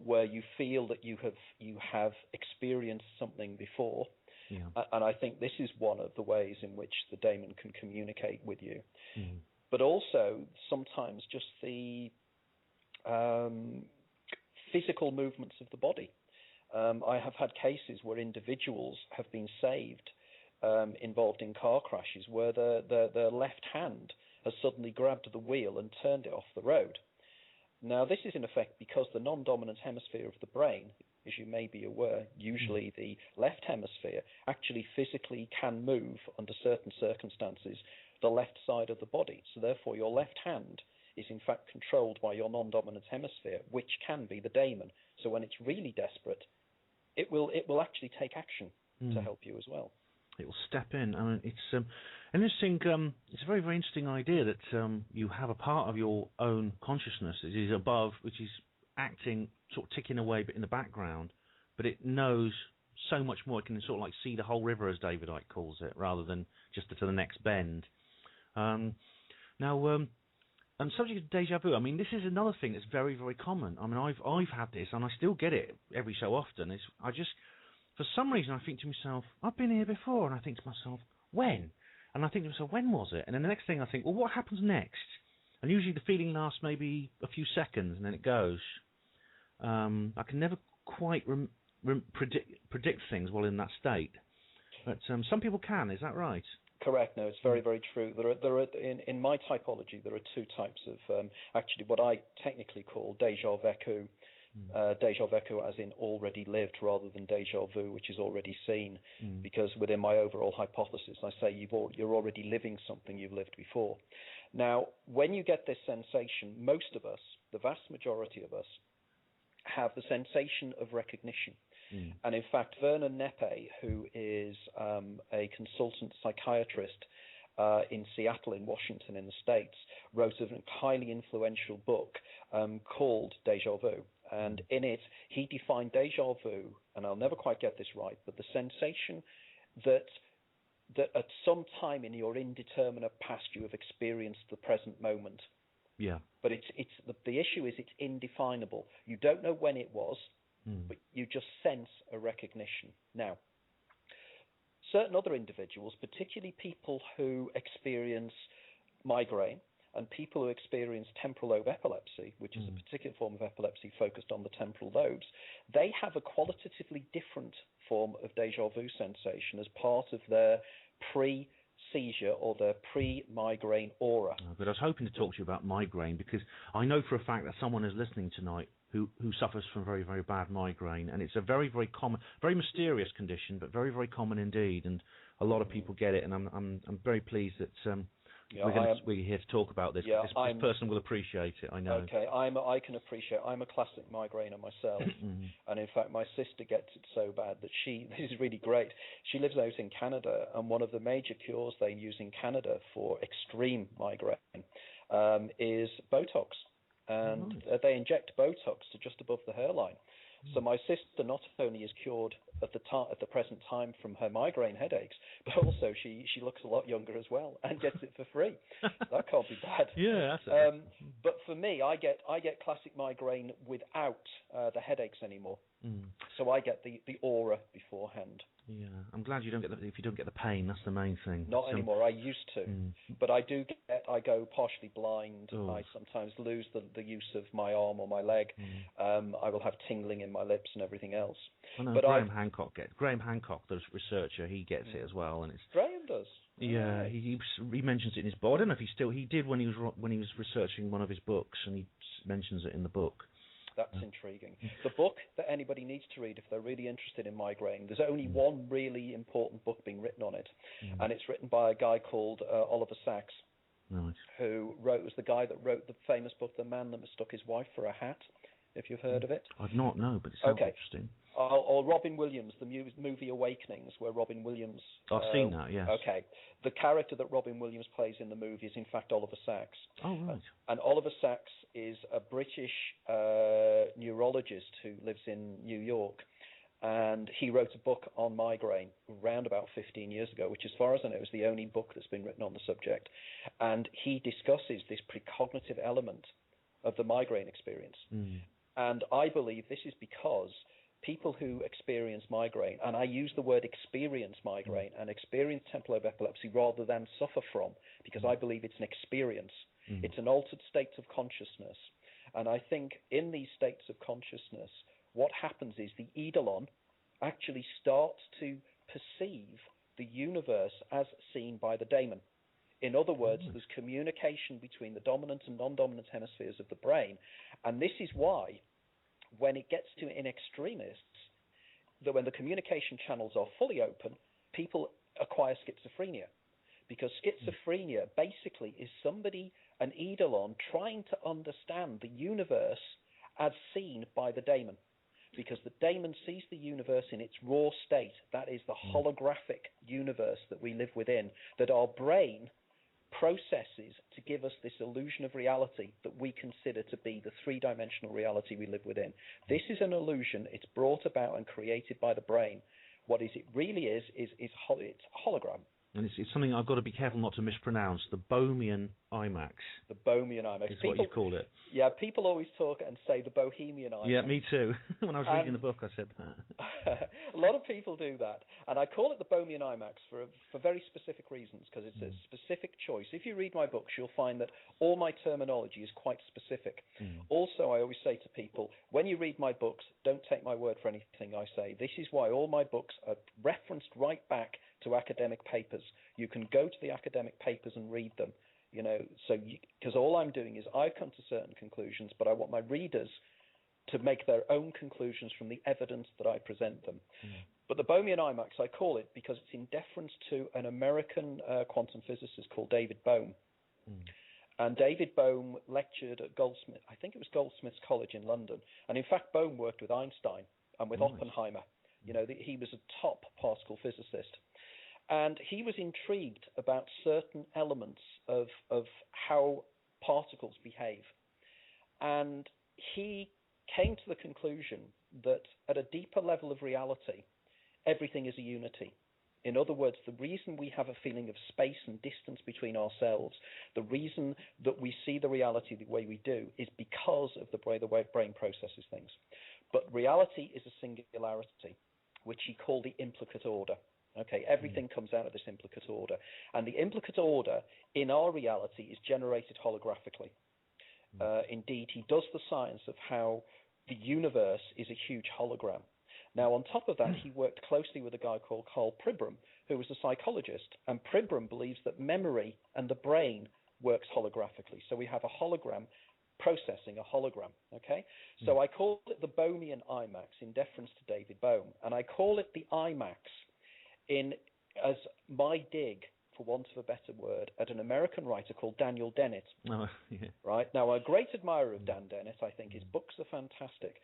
where you feel that you have experienced something before. Yeah. And I think this is one of the ways in which the daemon can communicate with you. But also sometimes just the physical movements of the body. I have had cases where individuals have been saved involved in car crashes where their left hand has suddenly grabbed the wheel and turned it off the road. Now, this is in effect because the non-dominant hemisphere of the brain, as you may be aware, usually the left hemisphere, actually physically can move under certain circumstances the left side of the body. So therefore, your left hand is in fact controlled by your non-dominant hemisphere, which can be the daemon. So when it's really desperate, it will actually take action to help you as well. It will step in. I mean, it's interesting. It's a very, very interesting idea that you have a part of your own consciousness that is above, which is acting, sort of ticking away, but in the background. But it knows so much more. It can sort of like see the whole river, as David Icke calls it, rather than just to the next bend. Now, subject to déjà vu. I mean, this is another thing that's very, very common. I mean, I've had this, and I still get it every so often. For some reason, I think to myself, I've been here before, and I think to myself, when? And I think to myself, when was it? And then the next thing I think, well, what happens next? And usually the feeling lasts maybe a few seconds, and then it goes. I can never quite predict things while in that state. But some people can, is that right? Correct. No, it's very, very true. There are in my typology, there are two types of actually what I technically call déjà vécu. Déjà vécu as in already lived rather than déjà vu, which is already seen, because within my overall hypothesis I say you're already living something you've lived before. Now, when you get this sensation, most of us, the vast majority of us, have the sensation of recognition. And in fact, Vernon Neppe, who is a consultant psychiatrist in Seattle in Washington in the States, wrote a highly influential book called Déjà Vu. And in it, he defined déjà vu, and I'll never quite get this right, but the sensation that at some time in your indeterminate past you have experienced the present moment. Yeah. But the issue is it's indefinable. You don't know when it was, but you just sense a recognition. Now, certain other individuals, particularly people who experience migraine, and people who experience temporal lobe epilepsy, which is a particular form of epilepsy focused on the temporal lobes, they have a qualitatively different form of déjà vu sensation as part of their pre-seizure or the pre-migraine aura. But I was hoping to talk to you about migraine, because I know for a fact that someone is listening tonight who suffers from very, very bad migraine, and it's a very, very common, very mysterious condition, but very, very common indeed, and a lot of people get it, and I'm very pleased that we're here to talk about this. This person will appreciate it, I know. Okay, I can appreciate. I'm a classic migrainer myself, and in fact, my sister gets it so bad that this is really great. She lives out in Canada, and one of the major cures they use in Canada for extreme migraine is Botox. And they inject Botox to just above the hairline. So my sister not only is cured at the present time from her migraine headaches, but also she looks a lot younger as well and gets it for free. That can't be bad. Yeah, that's it. But for me, I get classic migraine without the headaches anymore. So I get the aura beforehand. Yeah, I'm glad you don't get if you don't get the pain. That's the main thing. Not anymore. I used to, but I do get. I go partially blind. I sometimes lose the use of my arm or my leg. I will have tingling in my lips and everything else. I know, but Graham Hancock, the researcher, he gets it as well, and it's Graham does. Yeah, he mentions it in his book. I don't know if he did when he was researching one of his books, and he mentions it in the book. That's intriguing. The book that anybody needs to read if they're really interested in migraine, there's only one really important book being written on it, and it's written by a guy called Oliver Sacks, who was the guy that wrote the famous book, The Man That Mistook His Wife for a Hat, if you've heard of it. I've not, no, but it sounds interesting. Or Robin Williams, the movie Awakenings, where Robin Williams... I've seen that, yes. Okay. The character that Robin Williams plays in the movie is, in fact, Oliver Sacks. Oh, right. And Oliver Sacks is a British neurologist who lives in New York. And he wrote a book on migraine around about 15 years ago, which, as far as I know, is the only book that's been written on the subject. And he discusses this precognitive element of the migraine experience. And I believe this is because people who experience migraine, and I use the word experience migraine and experience temporal lobe epilepsy rather than suffer from, because I believe it's an experience. It's an altered state of consciousness. And I think in these states of consciousness, what happens is the eidolon actually starts to perceive the universe as seen by the daemon. In other words, there's communication between the dominant and non-dominant hemispheres of the brain. And this is why, when it gets to in extremis, that when the communication channels are fully open, people acquire schizophrenia. Because schizophrenia basically is an eidolon, trying to understand the universe as seen by the daemon. Because the daemon sees the universe in its raw state. That is the holographic universe that we live within, that our brain processes to give us this illusion of reality that we consider to be the three-dimensional reality we live within. This is an illusion. It's brought about and created by the brain. What it really is it's hologram. And it's something I've got to be careful not to mispronounce, the Bohemian IMAX. The Bohemian IMAX. Is what you called it. Yeah, people always talk and say the Bohemian IMAX. Yeah, me too. When I was reading the book, I said that. A lot of people do that. And I call it the Bohemian IMAX for very specific reasons, because it's a specific choice. If you read my books, you'll find that all my terminology is quite specific. Also, I always say to people, when you read my books, don't take my word for anything I say. This is why all my books are referenced right back to academic papers. You can go to the academic papers and read them, because all I'm doing is I've come to certain conclusions, but I want my readers to make their own conclusions from the evidence that I present them. But the Bohemian IMAX, I call it because it's in deference to an American quantum physicist called David Bohm. And David Bohm lectured at Goldsmiths College in London. And in fact, Bohm worked with Einstein and with Oppenheimer. He was a top particle physicist. And he was intrigued about certain elements of how particles behave. And he came to the conclusion that at a deeper level of reality, everything is a unity. In other words, the reason we have a feeling of space and distance between ourselves, the reason that we see the reality the way we do, is because of the way the brain processes things. But reality is a singularity, which he called the implicate order. Okay, everything comes out of this implicate order. And the implicate order in our reality is generated holographically. Indeed, he does the science of how the universe is a huge hologram. Now, on top of that, he worked closely with a guy called Carl Pribram, who was a psychologist, and Pribram believes that memory and the brain works holographically. So we have a hologram processing a hologram, okay? So I call it the Bohmian IMAX in deference to David Bohm, and I call it the IMAX as my dig, for want of a better word, at an American writer called Daniel Dennett. Oh, yeah. Right? Now, I'm a great admirer of Dan Dennett. I think his books are fantastic,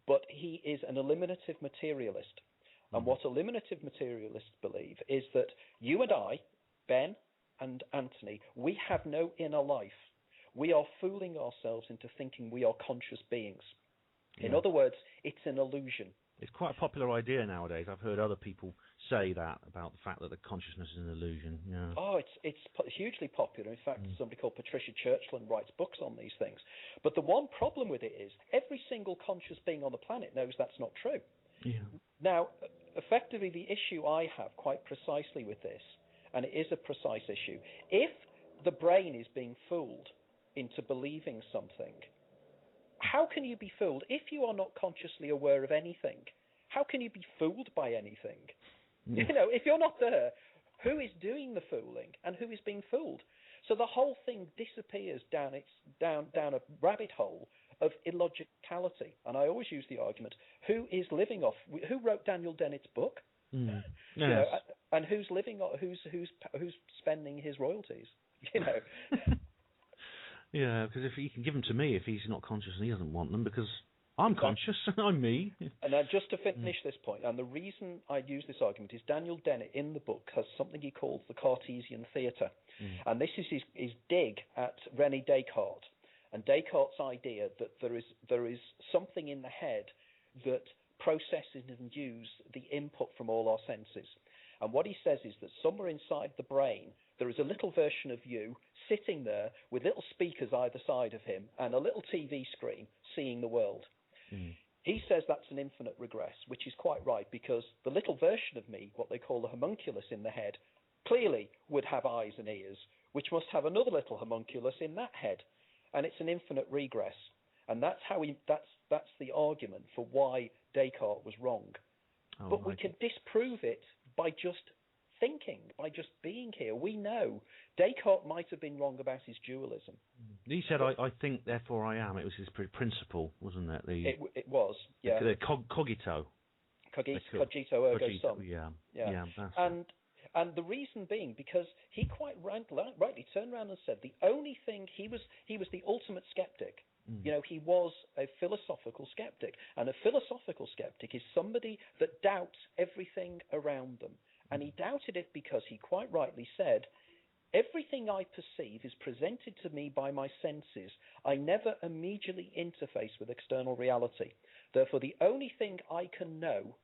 but he is an eliminative materialist. And what eliminative materialists believe is that you and I, Ben and Anthony, we have no inner life. We are fooling ourselves into thinking we are conscious beings. In other words, it's an illusion. It's quite a popular idea nowadays. I've heard other people say that, about the fact that the consciousness is an illusion. Yeah. Oh, it's hugely popular. In fact, somebody called Patricia Churchland writes books on these things. But the one problem with it is every single conscious being on the planet knows that's not true. Yeah. Now, effectively, the issue I have quite precisely with this, and it is a precise issue, if the brain is being fooled into believing something, how can you be fooled if you are not consciously aware of anything? How can you be fooled by anything? Yeah. You know, if you're not there, who is doing the fooling and who is being fooled? So the whole thing disappears down a rabbit hole of illogicality. And I always use the argument: who is living off? Who wrote Daniel Dennett's book? Yes. You know, and who's living off? Who's spending his royalties? You know. Yeah, because if he can give them to me if he's not conscious and he doesn't want them, because I'm conscious and I'm me. And just to finish this point, and the reason I use this argument is Daniel Dennett in the book has something he calls the Cartesian theatre. And this is his dig at René Descartes. And Descartes' idea that there is something in the head that processes and views the input from all our senses. And what he says is that somewhere inside the brain, there is a little version of you sitting there with little speakers either side of him and a little TV screen seeing the world. He says that's an infinite regress, which is quite right, because the little version of me, what they call the homunculus in the head, clearly would have eyes and ears, which must have another little homunculus in that head. And it's an infinite regress. And that's the argument for why Descartes was wrong. But we can disprove it by just thinking, by just being here. We know Descartes might have been wrong about his dualism. He said, I think, therefore I am. It was his principle, wasn't it? It was, yeah. The cogito. Cogito ergo sum. Yeah. And the reason being, because he quite rightly turned around and said the only thing, he was the ultimate skeptic. You know, he was a philosophical skeptic. And a philosophical skeptic is somebody that doubts everything around them. And he doubted it because he quite rightly said, everything I perceive is presented to me by my senses. I never immediately interface with external reality. Therefore, the only thing I can know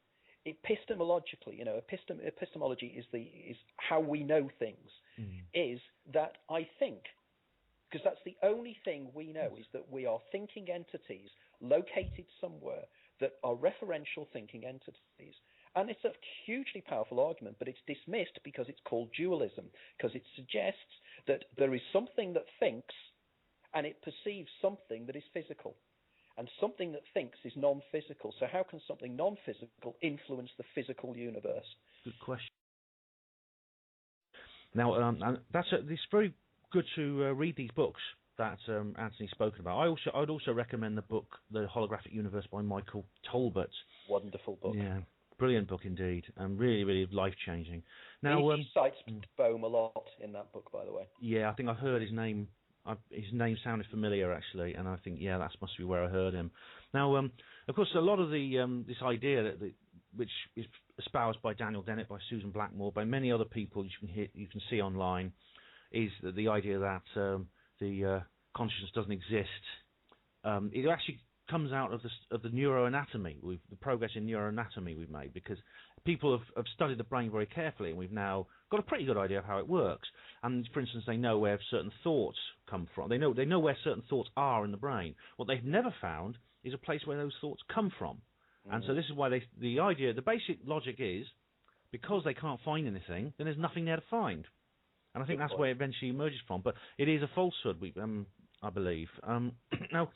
epistemologically, you know, epistemology is how we know things, is that I think. Because that's the only thing we know, is that we are thinking entities located somewhere that are referential thinking entities. And it's a hugely powerful argument, but it's dismissed because it's called dualism, because it suggests that there is something that thinks and it perceives something that is physical. And something that thinks is non-physical. So how can something non-physical influence the physical universe? Good question. Now, it's very good to read these books that Anthony's spoken about. I'd also recommend the book, The Holographic Universe by Michael Tolbert. Wonderful book. Yeah, brilliant book indeed, and really, really life-changing. Now, he cites Bohm a lot in that book, by the way. Yeah, I think I've heard his name. His name sounded familiar, actually, and I think, that must be where I heard him. Now, of course, a lot of this idea which is espoused by Daniel Dennett, by Susan Blackmore, by many other people you can see online, is the idea that the consciousness doesn't exist. It actually comes out of the neuroanatomy, the progress in neuroanatomy we've made, because people have studied the brain very carefully, and we've now got a pretty good idea of how it works. And for instance, they know where certain thoughts come from. They know where certain thoughts are in the brain. What they've never found is a place where those thoughts come from. And so this is why the basic logic is, because they can't find anything, then there's nothing there to find. And I think that's where it eventually emerges from. But it is a falsehood, I believe. Now,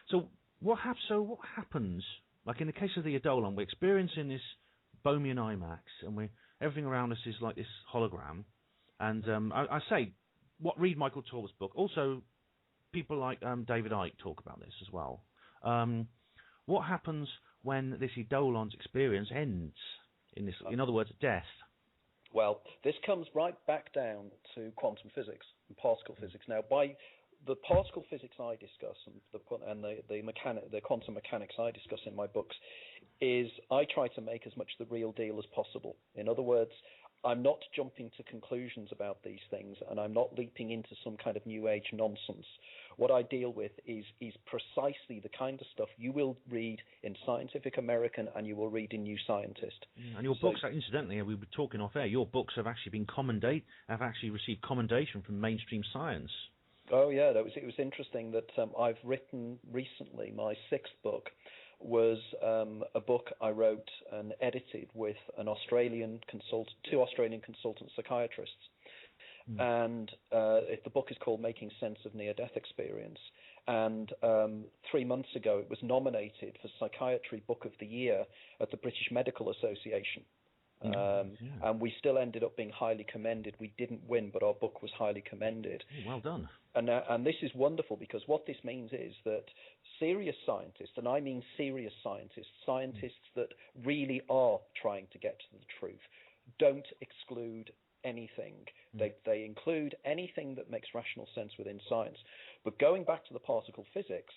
so what happens like in the case of the Eidolon, we're experiencing this Bohmian IMAX, and everything around us is like this hologram. And I say, read Michael Tor's book. Also, people like David Icke talk about this as well. What happens when this Eidolon's experience ends? In other words, death. Well, this comes right back down to quantum physics and particle physics. Now, by the particle physics I discuss and the quantum mechanics I discuss in my books is I try to make as much the real deal as possible. In other words, I'm not jumping to conclusions about these things, and I'm not leaping into some kind of new age nonsense. What I deal with is precisely the kind of stuff you will read in Scientific American and you will read in New Scientist. And your books, incidentally, we were talking off air, your books have actually received commendation from mainstream science. Oh yeah, it was interesting that I've written recently, my 6th book was a book I wrote and edited with two Australian consultant psychiatrists. And the book is called Making Sense of Near-Death Experience. And 3 months ago, it was nominated for Psychiatry Book of the Year at the British Medical Association. And we still ended up being highly commended. We didn't win, but our book was highly commended. Well done. And this is wonderful, because what this means is that serious scientists, and I mean serious scientists that really are trying to get to the truth, don't exclude anything. They include anything that makes rational sense within science. But going back to the particle physics,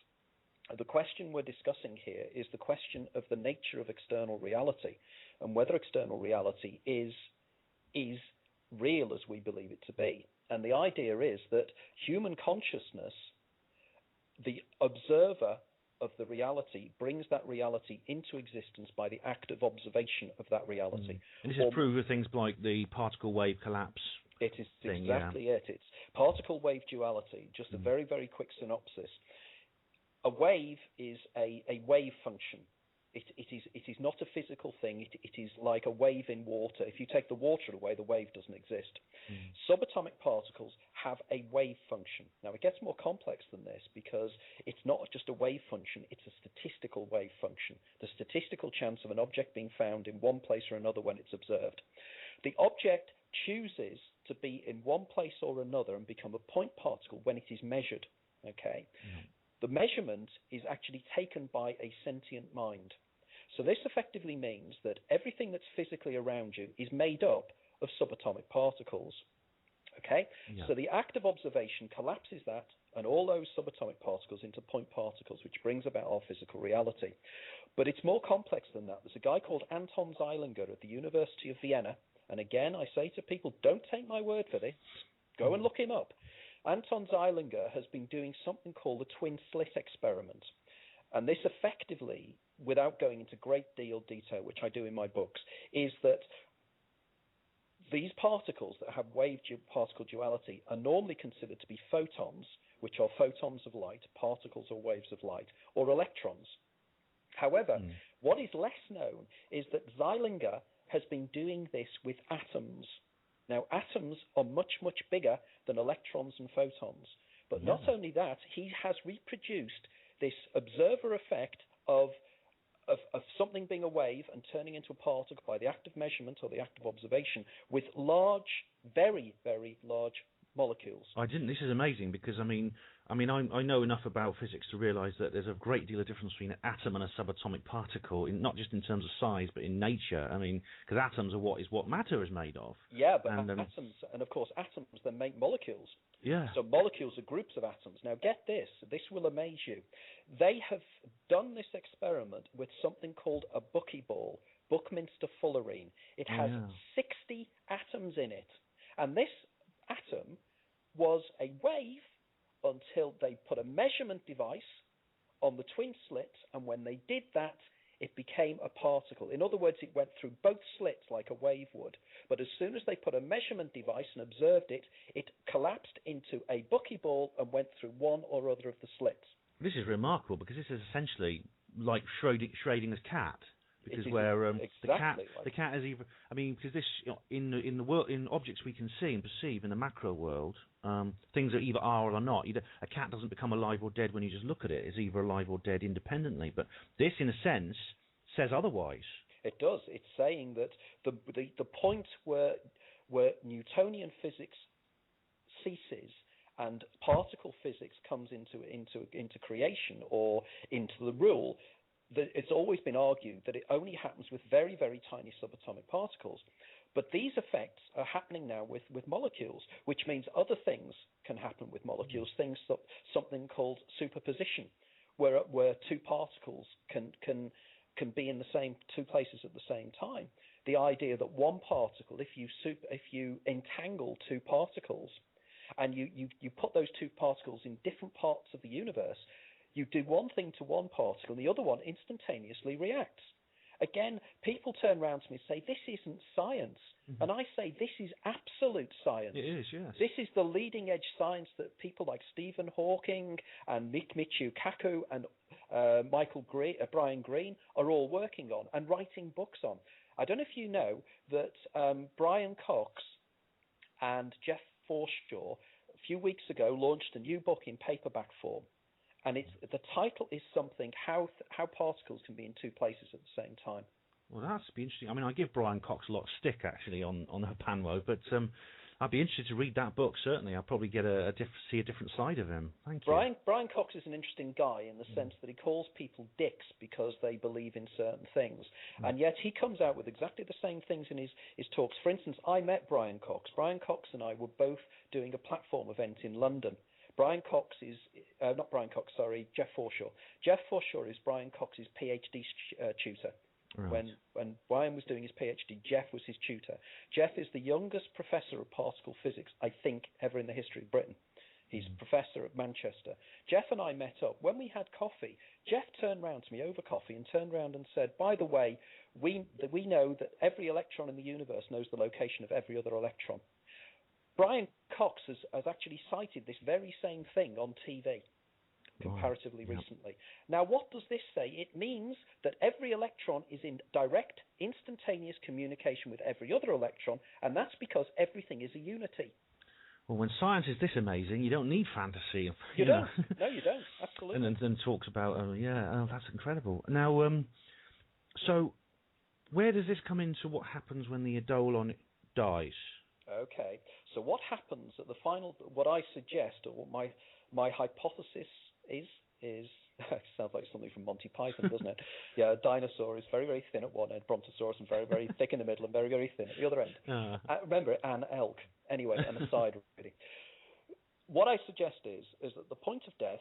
the question we're discussing here is the question of the nature of external reality, and whether external reality is real as we believe it to be. And the idea is that human consciousness, the observer of the reality, brings that reality into existence by the act of observation of that reality. And this is proved with things like the particle wave collapse. It is exactly it. It's particle wave duality. Just a very, very quick synopsis. A wave is a wave function. It is not a physical thing. It is like a wave in water. If you take the water away, the wave doesn't exist. Subatomic particles have a wave function. Now, it gets more complex than this, because it's not just a wave function, it's a statistical wave function. The statistical chance of an object being found in one place or another when it's observed. The object chooses to be in one place or another and become a point particle when it is measured. Okay? The measurement is actually taken by a sentient mind. So this effectively means that everything that's physically around you is made up of subatomic particles. Okay? Yeah. So the act of observation collapses that and all those subatomic particles into point particles, which brings about our physical reality. But it's more complex than that. There's a guy called Anton Zeilinger at the University of Vienna. And again, I say to people, don't take my word for this. Go and look him up. Anton Zeilinger has been doing something called the twin slit experiment. And this effectively, without going into great deal detail, which I do in my books, is that these particles that have wave-particle duality are normally considered to be photons, which are photons of light, particles or waves of light, or electrons. However, what is less known is that Zeilinger has been doing this with atoms. Now, atoms are much, much bigger than electrons and photons. But not only that, he has reproduced this observer effect of something being a wave and turning into a particle by the act of measurement or the act of observation with large, very, very large molecules. This is amazing, because I know enough about physics to realise that there's a great deal of difference between an atom and a subatomic particle, not just in terms of size, but in nature. Because atoms are what matter is made of. Yeah, but atoms, and of course atoms then make molecules. Yeah. So molecules are groups of atoms. Now get this will amaze you. They have done this experiment with something called a buckyball, Buckminster fullerene. It has 60 atoms in it. And this atom was a wave until they put a measurement device on the twin slits, and when they did that, it became a particle. In other words, it went through both slits like a wave would. But as soon as they put a measurement device and observed it, it collapsed into a buckyball and went through one or other of the slits. This is remarkable, because this is essentially like Schrödinger's cat. because where exactly the cat is either, I mean, because this in the world, in objects we can see and perceive in the macro world, things are either are or not. A cat doesn't become alive or dead when you just look at it. It's either alive or dead independently. But this, in a sense, says otherwise. It does. It's saying that the point where Newtonian physics ceases and particle physics comes into creation or into the rule, that it's always been argued that it only happens with very, very tiny subatomic particles. But these effects are happening now with molecules, which means other things can happen with molecules, something called superposition, where two particles can be in the same two places at the same time. The idea that one particle, if you entangle two particles and you put those two particles in different parts of the universe, you do one thing to one particle and the other one instantaneously reacts. Again, people turn around to me and say, this isn't science. And I say, this is absolute science. It is, yes. This is the leading edge science that people like Stephen Hawking and Michio Kaku and Brian Greene are all working on and writing books on. I don't know if you know that Brian Cox and Jeff Forshaw a few weeks ago launched a new book in paperback form. And the title is something, how particles can be in two places at the same time. Well, that's be interesting. I mean, I give Brian Cox a lot of stick, actually, on HPANWO, but I'd be interested to read that book, certainly. I'll probably get see a different side of him. Thank you. Brian Cox is an interesting guy in the sense that he calls people dicks because they believe in certain things. And yet he comes out with exactly the same things in his talks. For instance, I met Brian Cox. Brian Cox and I were both doing a platform event in London. Jeff Forshaw. Jeff Forshaw is Brian Cox's PhD tutor. Right. When Brian was doing his PhD, Jeff was his tutor. Jeff is the youngest professor of particle physics, I think, ever in the history of Britain. He's professor at Manchester. Jeff and I met up. When we had coffee, Jeff turned round to me over coffee and turned round and said, by the way, we know that every electron in the universe knows the location of every other electron. Brian Cox has actually cited this very same thing on TV comparatively recently. Now, what does this say? It means that every electron is in direct, instantaneous communication with every other electron, and that's because everything is a unity. Well, when science is this amazing, you don't need fantasy. You don't. No, you don't. Absolutely. And then talks about, that's incredible. Now, so where does this come into what happens when the eidolon dies? Okay, so what happens at the final, what I suggest, or what my hypothesis is sounds like something from Monty Python, doesn't it? Yeah, a dinosaur is very, very thin at one end, Brontosaurus, and very, very thick in the middle, and very, very thin at the other end. Remember, an elk. Anyway, an aside, really. What I suggest is that the point of death,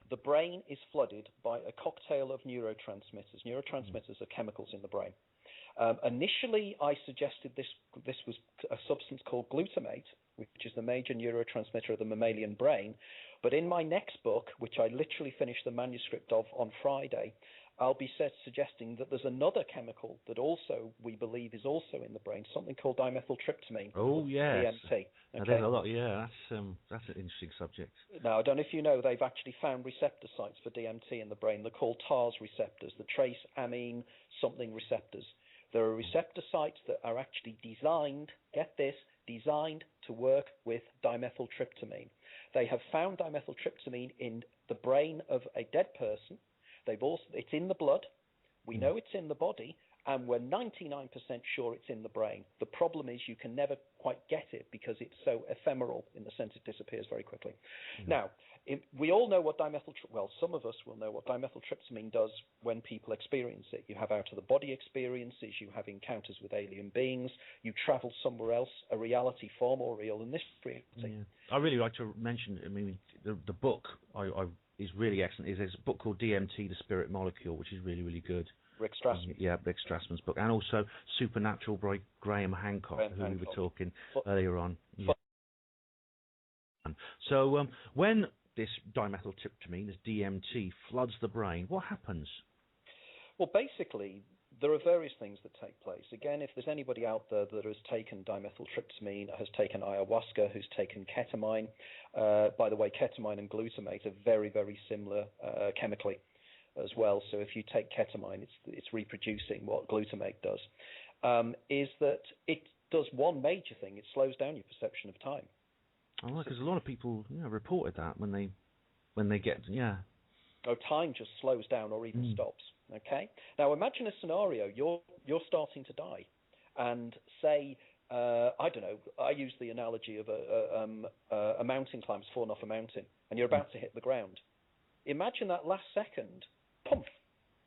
the brain is flooded by a cocktail of neurotransmitters. Neurotransmitters are chemicals in the brain. Initially, I suggested this was a substance called glutamate, which is the major neurotransmitter of the mammalian brain. But in my next book, which I literally finished the manuscript of on Friday, I'll be suggesting that there's another chemical that also we believe is also in the brain, something called dimethyltryptamine. Oh, yes. DMT. Okay? There's a lot. Yeah, that's an interesting subject. Now, I don't know if you know, they've actually found receptor sites for DMT in the brain. They're called TARS receptors, the trace amine something receptors. There are receptor sites that are actually designed, get this, designed to work with dimethyltryptamine. They have found dimethyltryptamine in the brain of a dead person. It's in the blood. We know it's in the body, and we're 99% sure it's in the brain. The problem is you can never quite get it because it's so ephemeral in the sense it disappears very quickly. Now, we all know what some of us will know what dimethyltryptamine does when people experience it. You have out-of-the-body experiences, you have encounters with alien beings, you travel somewhere else, a reality far more real than this reality. Yeah. I really like to mention, the book is really excellent. There's a book called DMT, The Spirit Molecule, which is really, really good. Rick Strassman. Yeah, Rick Strassman's book. And also Supernatural by Graham Hancock, who we were talking earlier on. Yeah. So when this dimethyltryptamine, this DMT, floods the brain, what happens? Well, basically, there are various things that take place. Again, if there's anybody out there that has taken dimethyltryptamine, has taken ayahuasca, who's taken ketamine, by the way, ketamine and glutamate are very, very similar chemically. as well. So if you take ketamine, it's reproducing what glutamate does. Is that it does one major thing: it slows down your perception of time. Oh, because a lot of people reported that when they get Oh, time just slows down or even stops. Okay. Now imagine a scenario: you're starting to die, and say I don't know. I use the analogy of a mountain climber's fallen off a mountain, and you're about to hit the ground. Imagine that last second, pump,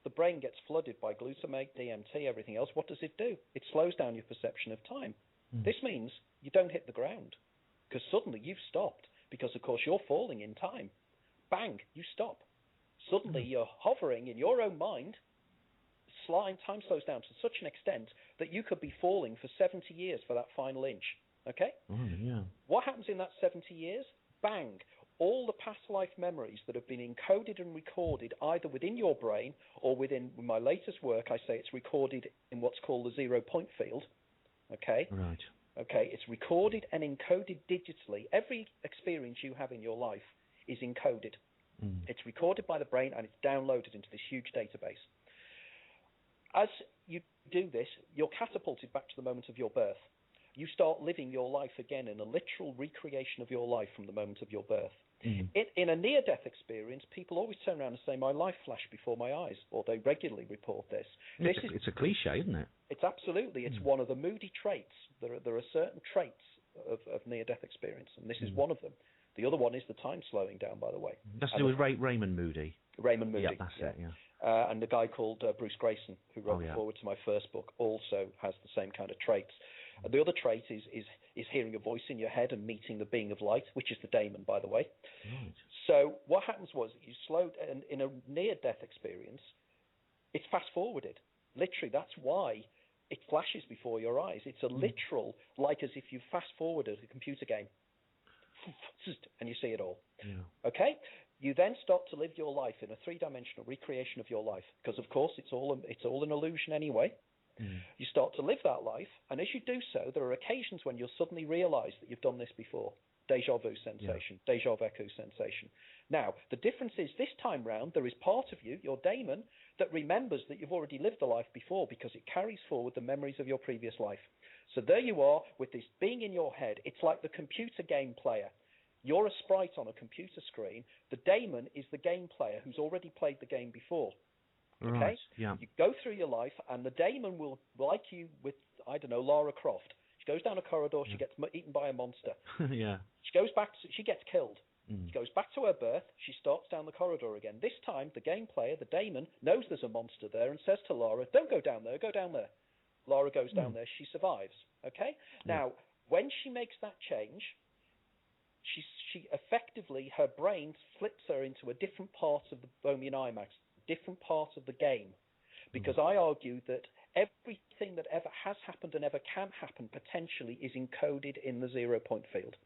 the brain gets flooded by glutamate, DMT, everything else. What does it do? It slows down your perception of time. This means you don't hit the ground, because suddenly you've stopped, because of course you're falling in time. Bang, you stop. Suddenly you're hovering in your own mind. Time slows down to such an extent that you could be falling for 70 years for that final inch. Okay? What happens in that 70 years? Bang. All the past life memories that have been encoded and recorded either within your brain or within my latest work, I say it's recorded in what's called the 0 point field. Okay? Right. Okay, it's recorded and encoded digitally. Every experience you have in your life is encoded. It's recorded by the brain and it's downloaded into this huge database. As you do this, you're catapulted back to the moment of your birth. You start living your life again in a literal recreation of your life from the moment of your birth. In a near-death experience, people always turn around and say, my life flashed before my eyes, or they regularly report this. It's a cliche, isn't it? It's absolutely. It's one of the Moody traits. There are certain traits of near-death experience, and this is one of them. The other one is the time slowing down, by the way. That's to do with Raymond Moody. Raymond Moody. Yeah, that's it, yeah. And a guy called Bruce Grayson, who wrote the foreword to my first book, also has the same kind of traits. The other trait is hearing a voice in your head and meeting the being of light, which is the daemon, by the way. Right. So what happens was you slowed, and in a near-death experience, it's fast-forwarded. Literally, that's why it flashes before your eyes. It's a literal, like as if you fast-forwarded a computer game, and you see it all. Yeah. Okay? You then start to live your life in a three-dimensional recreation of your life, because of course it's all an illusion anyway. You start to live that life, and as you do so, there are occasions when you'll suddenly realize that you've done this before. Deja vu sensation, deja vu sensation. Now, the difference is this time round, there is part of you, your daemon, that remembers that you've already lived the life before because it carries forward the memories of your previous life. So there you are with this being in your head. It's like the computer game player. You're a sprite on a computer screen. The daemon is the game player who's already played the game before. Okay? Right, yeah. You go through your life, and the daemon will, like you with, I don't know, Lara Croft. She goes down a corridor, she gets eaten by a monster. Yeah. She goes back, she gets killed. She goes back to her birth, she starts down the corridor again. This time, the game player, the daemon, knows there's a monster there and says to Lara, don't go down there, go down there. Lara goes down there, she survives. Okay? Now, when she makes that change, she effectively, her brain flips her into a different part of the Bohemian IMAX, different part of the game. Because I argue that everything that ever has happened and ever can happen potentially is encoded in the 0 point field.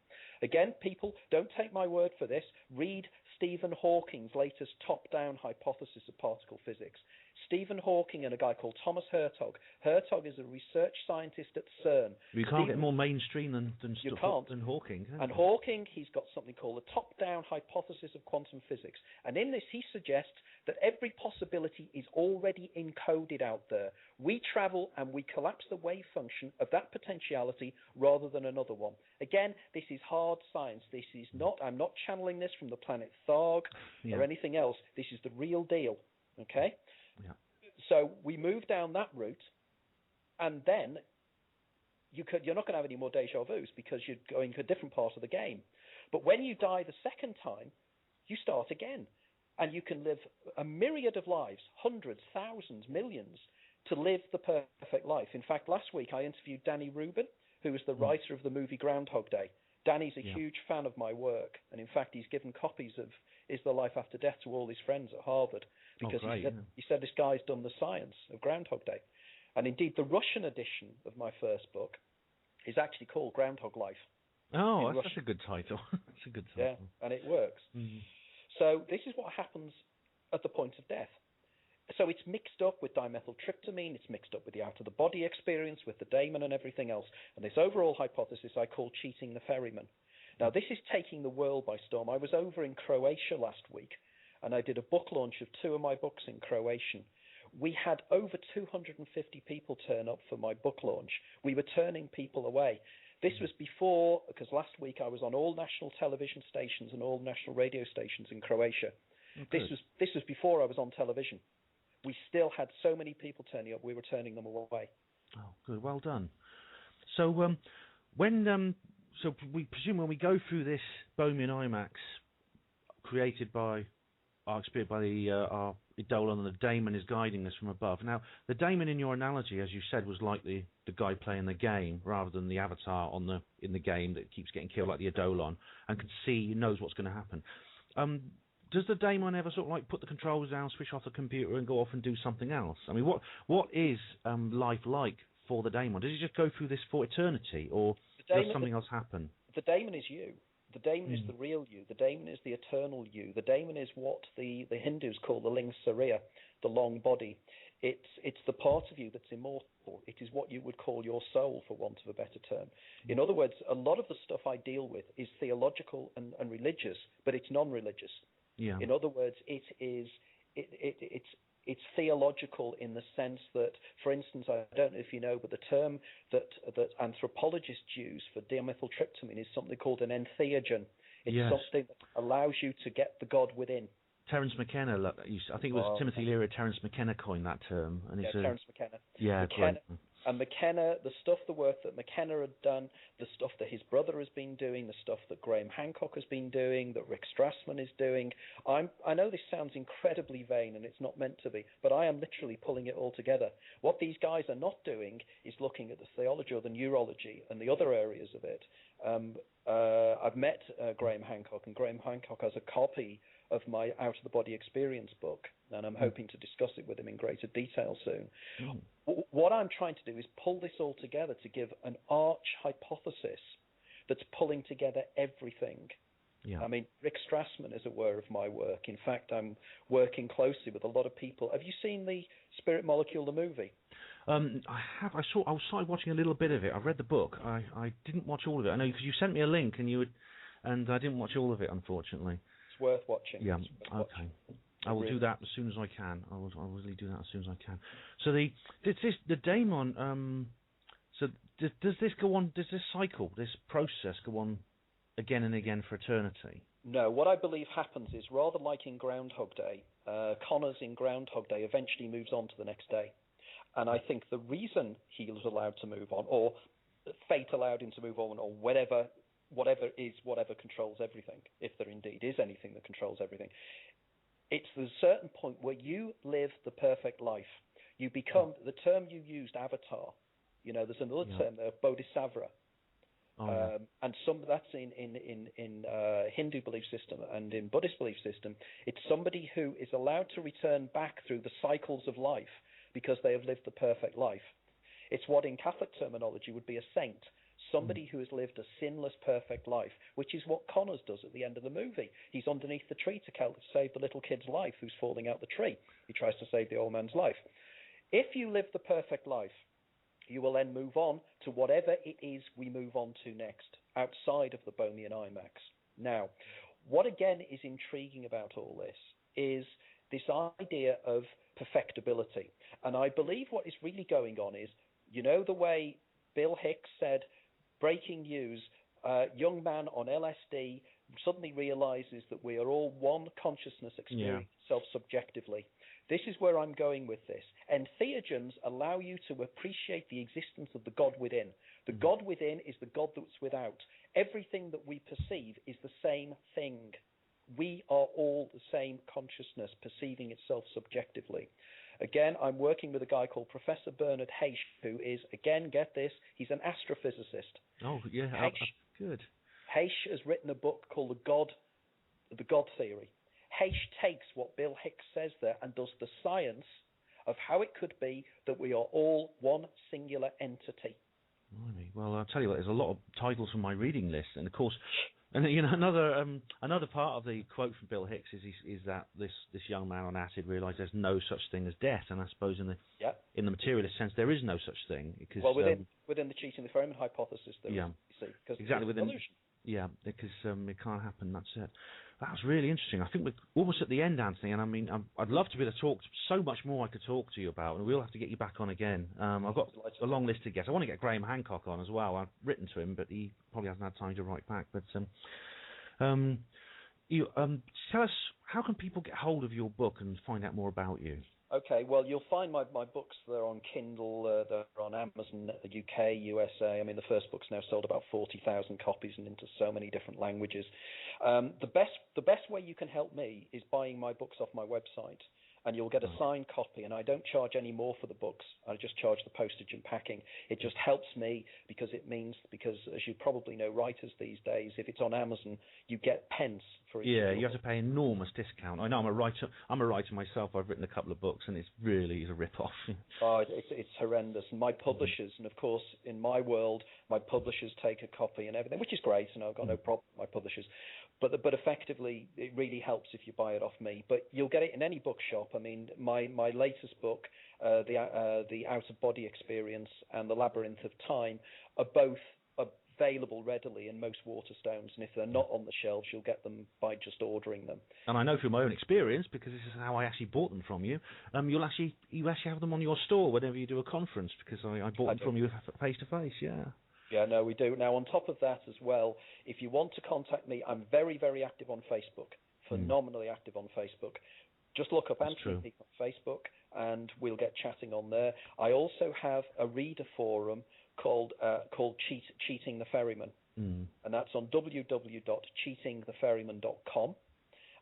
Again, people, don't take my word for this. Read Stephen Hawking's latest top-down hypothesis of particle physics. Stephen Hawking and a guy called Thomas Hertog. Hertog is a research scientist at CERN. You can't get more mainstream than Hawking. And Hawking, he's got something called the top-down hypothesis of quantum physics. And in this, he suggests that every possibility is already encoded out there. We travel and we collapse the wave function of that potentiality rather than another one. Again, this is hard science. This is not, I'm not channeling this from the planet Tharg or anything else. This is the real deal. Okay? Yeah. So we move down that route, and then you're not going to have any more deja vus because you're going to a different part of the game. But when you die the second time, you start again. And you can live a myriad of lives, hundreds, thousands, millions, to live the perfect life. In fact, last week I interviewed Danny Rubin, who was the writer of the movie Groundhog Day. Danny's a huge fan of my work, and in fact he's given copies of Is There Life After Death to all his friends at Harvard, because he said this guy's done the science of Groundhog Day. And indeed, the Russian edition of my first book is actually called Groundhog Life. Oh, that's a good title. That's a good title. Yeah, and it works. So this is what happens at the point of death. So it's mixed up with dimethyltryptamine, it's mixed up with the out-of-the-body experience, with the daemon and everything else. And this overall hypothesis I call cheating the ferryman. Now, this is taking the world by storm. I was over in Croatia last week, and I did a book launch of 2 of my books in Croatian. We had over 250 people turn up for my book launch. We were turning people away. This was before, because last week I was on all national television stations and all national radio stations in Croatia. Okay. This was before I was on television. We still had so many people turning up. We were turning them away. Oh, good. Well done. So so we presume when we go through this Bohemian IMAX created by our Eidolon, and the daemon is guiding us from above. Now, the daemon in your analogy, as you said, was like the guy playing the game rather than the avatar in the game that keeps getting killed like the Eidolon and can see, knows what's going to happen. Does the daemon ever sort of like put the controls down, switch off the computer and go off and do something else? I mean, what is life like for the daemon? Does he just go through this for eternity, or does something else happen? The daemon is you. The daemon is the real you. The daemon is the eternal you. The daemon is what the Hindus call the ling sarya, the long body. It's the part of you that's immortal. It is what you would call your soul, for want of a better term. In other words, a lot of the stuff I deal with is theological and religious, but it's non-religious. Yeah. In other words, it's theological in the sense that, for instance, I don't know if you know, but the term that anthropologists use for dimethyltryptamine is something called an entheogen. It's something that allows you to get the God within. Terence McKenna, I think it was Timothy Leary, Terence McKenna coined that term. And Terence McKenna. Yeah, McKenna, and McKenna, the work that McKenna had done, the stuff that his brother has been doing, the stuff that Graham Hancock has been doing, that Rick Strassman is doing. I know this sounds incredibly vain, and it's not meant to be, but I am literally pulling it all together. What these guys are not doing is looking at the theology or the neurology and the other areas of it. I've met Graham Hancock, and Graham Hancock has a copy of my Out of the Body Experience book, and I'm hoping to discuss it with him in greater detail soon. What I'm trying to do is pull this all together to give an arch hypothesis that's pulling together everything. Yeah. I mean, Rick Strassman is aware of my work. In fact, I'm working closely with a lot of people. Have you seen the Spirit Molecule, the movie? I have. I started watching a little bit of it. I read the book. I didn't watch all of it. I know because you sent me a link, and I didn't watch all of it, unfortunately. It's worth watching. Yeah. Okay. I will do that as soon as I can. I will really do that as soon as I can. So the daemon. So does this go on? Does this cycle, this process, go on again and again for eternity? No. What I believe happens is, rather like in Groundhog Day, Connors in Groundhog Day eventually moves on to the next day, and I think the reason he was allowed to move on, or fate allowed him to move on, or whatever controls everything, if there indeed is anything that controls everything. It's a certain point where you live the perfect life. You become, the term you used, avatar. You know, there's another term there, bodhisattva. And that's in Hindu belief system and in Buddhist belief system. It's somebody who is allowed to return back through the cycles of life because they have lived the perfect life. It's what in Catholic terminology would be a saint. Somebody who has lived a sinless, perfect life, which is what Connors does at the end of the movie. He's underneath the tree to save the little kid's life who's falling out the tree. He tries to save the old man's life. If you live the perfect life, you will then move on to whatever it is we move on to next, outside of the Bohemian IMAX. Now, what again is intriguing about all this is this idea of perfectibility. And I believe what is really going on is, you know, the way Bill Hicks said, breaking news, young man on LSD suddenly realizes that we are all one consciousness experiencing self-subjectively. This is where I'm going with this. Entheogens allow you to appreciate the existence of the God within. The God within is the God that's without. Everything that we perceive is the same thing. We are all the same consciousness perceiving itself subjectively. Again, I'm working with a guy called Professor Bernard Heisch, who is, again, get this, he's an astrophysicist. Oh, yeah, good. Heisch has written a book called The God Theory. Heisch takes what Bill Hicks says there and does the science of how it could be that we are all one singular entity. Well, I'll tell you what, there's a lot of titles on my reading list, and of course, and you know, another part of the quote from Bill Hicks is that this young man on acid realised there's no such thing as death, and I suppose in the materialist sense there is no such thing because within the cheating the Fermi hypothesis, there is, you see, because exactly within illusion. Yeah, because it can't happen. That's it. That was really interesting. I think we're almost at the end, Anthony, and I mean, I'd love to be able to talk so much more I could talk to you about, and we'll have to get you back on again. I've got a long list of guests. I want to get Graham Hancock on as well. I've written to him, but he probably hasn't had time to write back. But you tell us, how can people get hold of your book and find out more about you? Okay, well, you'll find my books. They're on Kindle, they're on Amazon, UK, USA. I mean, the first book's now sold about 40,000 copies and into so many different languages. The best way you can help me is buying my books off my website, and you'll get a signed copy, and I don't charge any more for the books. I just charge the postage and packing. It just helps me because as you probably know, writers these days, if it's on Amazon, you get pence for each. Yeah, you have to pay enormous discount. I know, I'm a writer myself. I've written a couple of books, and it's really a rip-off. Oh, it's horrendous. And my publishers, and of course, in my world, my publishers take a copy and everything, which is great, and I've got no problem with my publishers. But effectively, it really helps if you buy it off me. But you'll get it in any bookshop. I mean, my latest book, the Out-of-Body Experience and The Labyrinth of Time, are both available readily in most Waterstones. And if they're not on the shelves, you'll get them by just ordering them. And I know from my own experience, because this is how I actually bought them from you. You actually have them on your store whenever you do a conference, because I bought them from you face to face. Yeah. Yeah, no, we do. Now, on top of that as well, if you want to contact me, I'm very, very active on Facebook, phenomenally active on Facebook. Just look up Anthony Peake on Facebook, and we'll get chatting on there. I also have a reader forum called Cheating the Ferryman, and that's on www.cheatingtheferryman.com.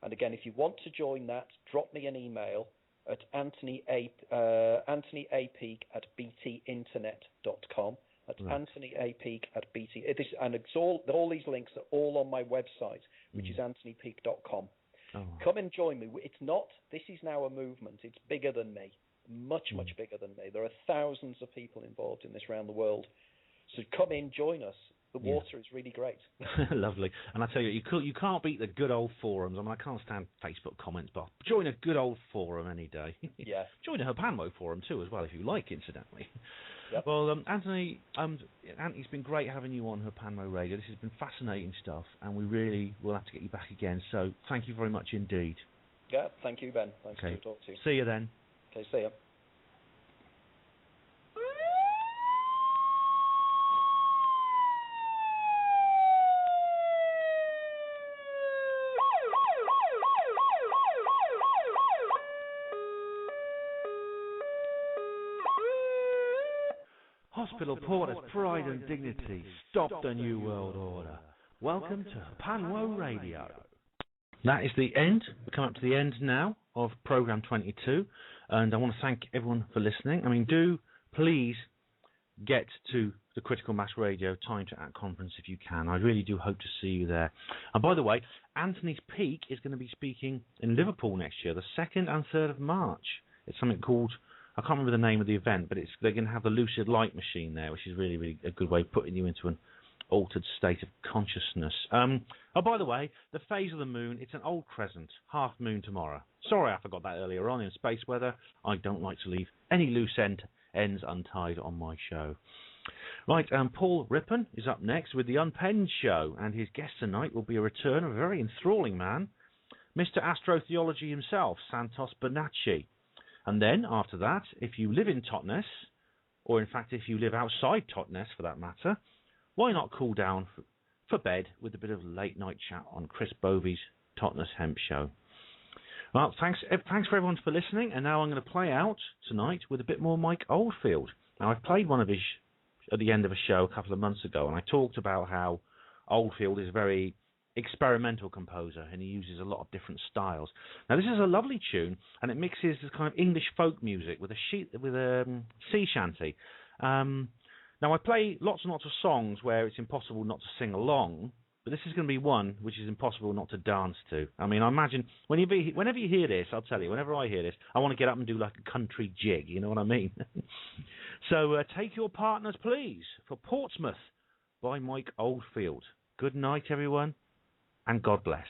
And again, if you want to join that, drop me an email at anthonyapeake@btinternet.com. That's anthonyapeake@bt. And it's all these links are all on my website, which is anthonypeake.com. Oh. Come and join me. This is now a movement. It's bigger than me, much bigger than me. There are thousands of people involved in this around the world. So come in, join us. The water is really great. Lovely. And I tell you, you can't beat the good old forums. I mean, I can't stand Facebook comments, but join a good old forum any day. Yeah. Join a HPANWO forum too, as well, if you like, incidentally. Yep. Well, Anthony, it's been great having you on HPANWO Radio. This has been fascinating stuff, and we really will have to get you back again. So thank you very much indeed. Yeah, thank you, Ben. Thanks for talking to you. See you then. Okay, see you. Hospital Porter's pride and dignity. Stop the New World Order. Welcome to HPANWO Radio. That is the end. We're coming up to the end now of Programme 22, and I want to thank everyone for listening. I mean, do please get to the Critical Mass Radio Time to Act conference if you can. I really do hope to see you there. And by the way, Anthony's Peake is going to be speaking in Liverpool next year, the 2nd and 3rd of March. It's something called, I can't remember the name of the event, but they're going to have the lucid light machine there, which is really, really a good way of putting you into an altered state of consciousness. By the way, the phase of the moon, it's an old crescent, half moon tomorrow. Sorry I forgot that earlier on in space weather. I don't like to leave any loose ends untied on my show. Right, Paul Rippon is up next with the Unpenned Show, and his guest tonight will be a return of a very enthralling man, Mr. Astrotheology himself, Santos Bonacci. And then, after that, if you live in Totnes, or in fact if you live outside Totnes for that matter, why not cool down for bed with a bit of late-night chat on Chris Bovey's Totnes Hemp Show. Well, thanks for everyone for listening, and now I'm going to play out tonight with a bit more Mike Oldfield. Now, I've played one of his at the end of a show a couple of months ago, and I talked about how Oldfield is a very experimental composer, and he uses a lot of different styles. Now, this is a lovely tune, and it mixes this kind of English folk music with a sea shanty. Now, I play lots and lots of songs where it's impossible not to sing along, but this is going to be one which is impossible not to dance to. I mean, I imagine whenever you hear this, I'll tell you, whenever I hear this, I want to get up and do like a country jig, you know what I mean? So take your partners, please, for Portsmouth by Mike Oldfield. Good night, everyone, and God bless.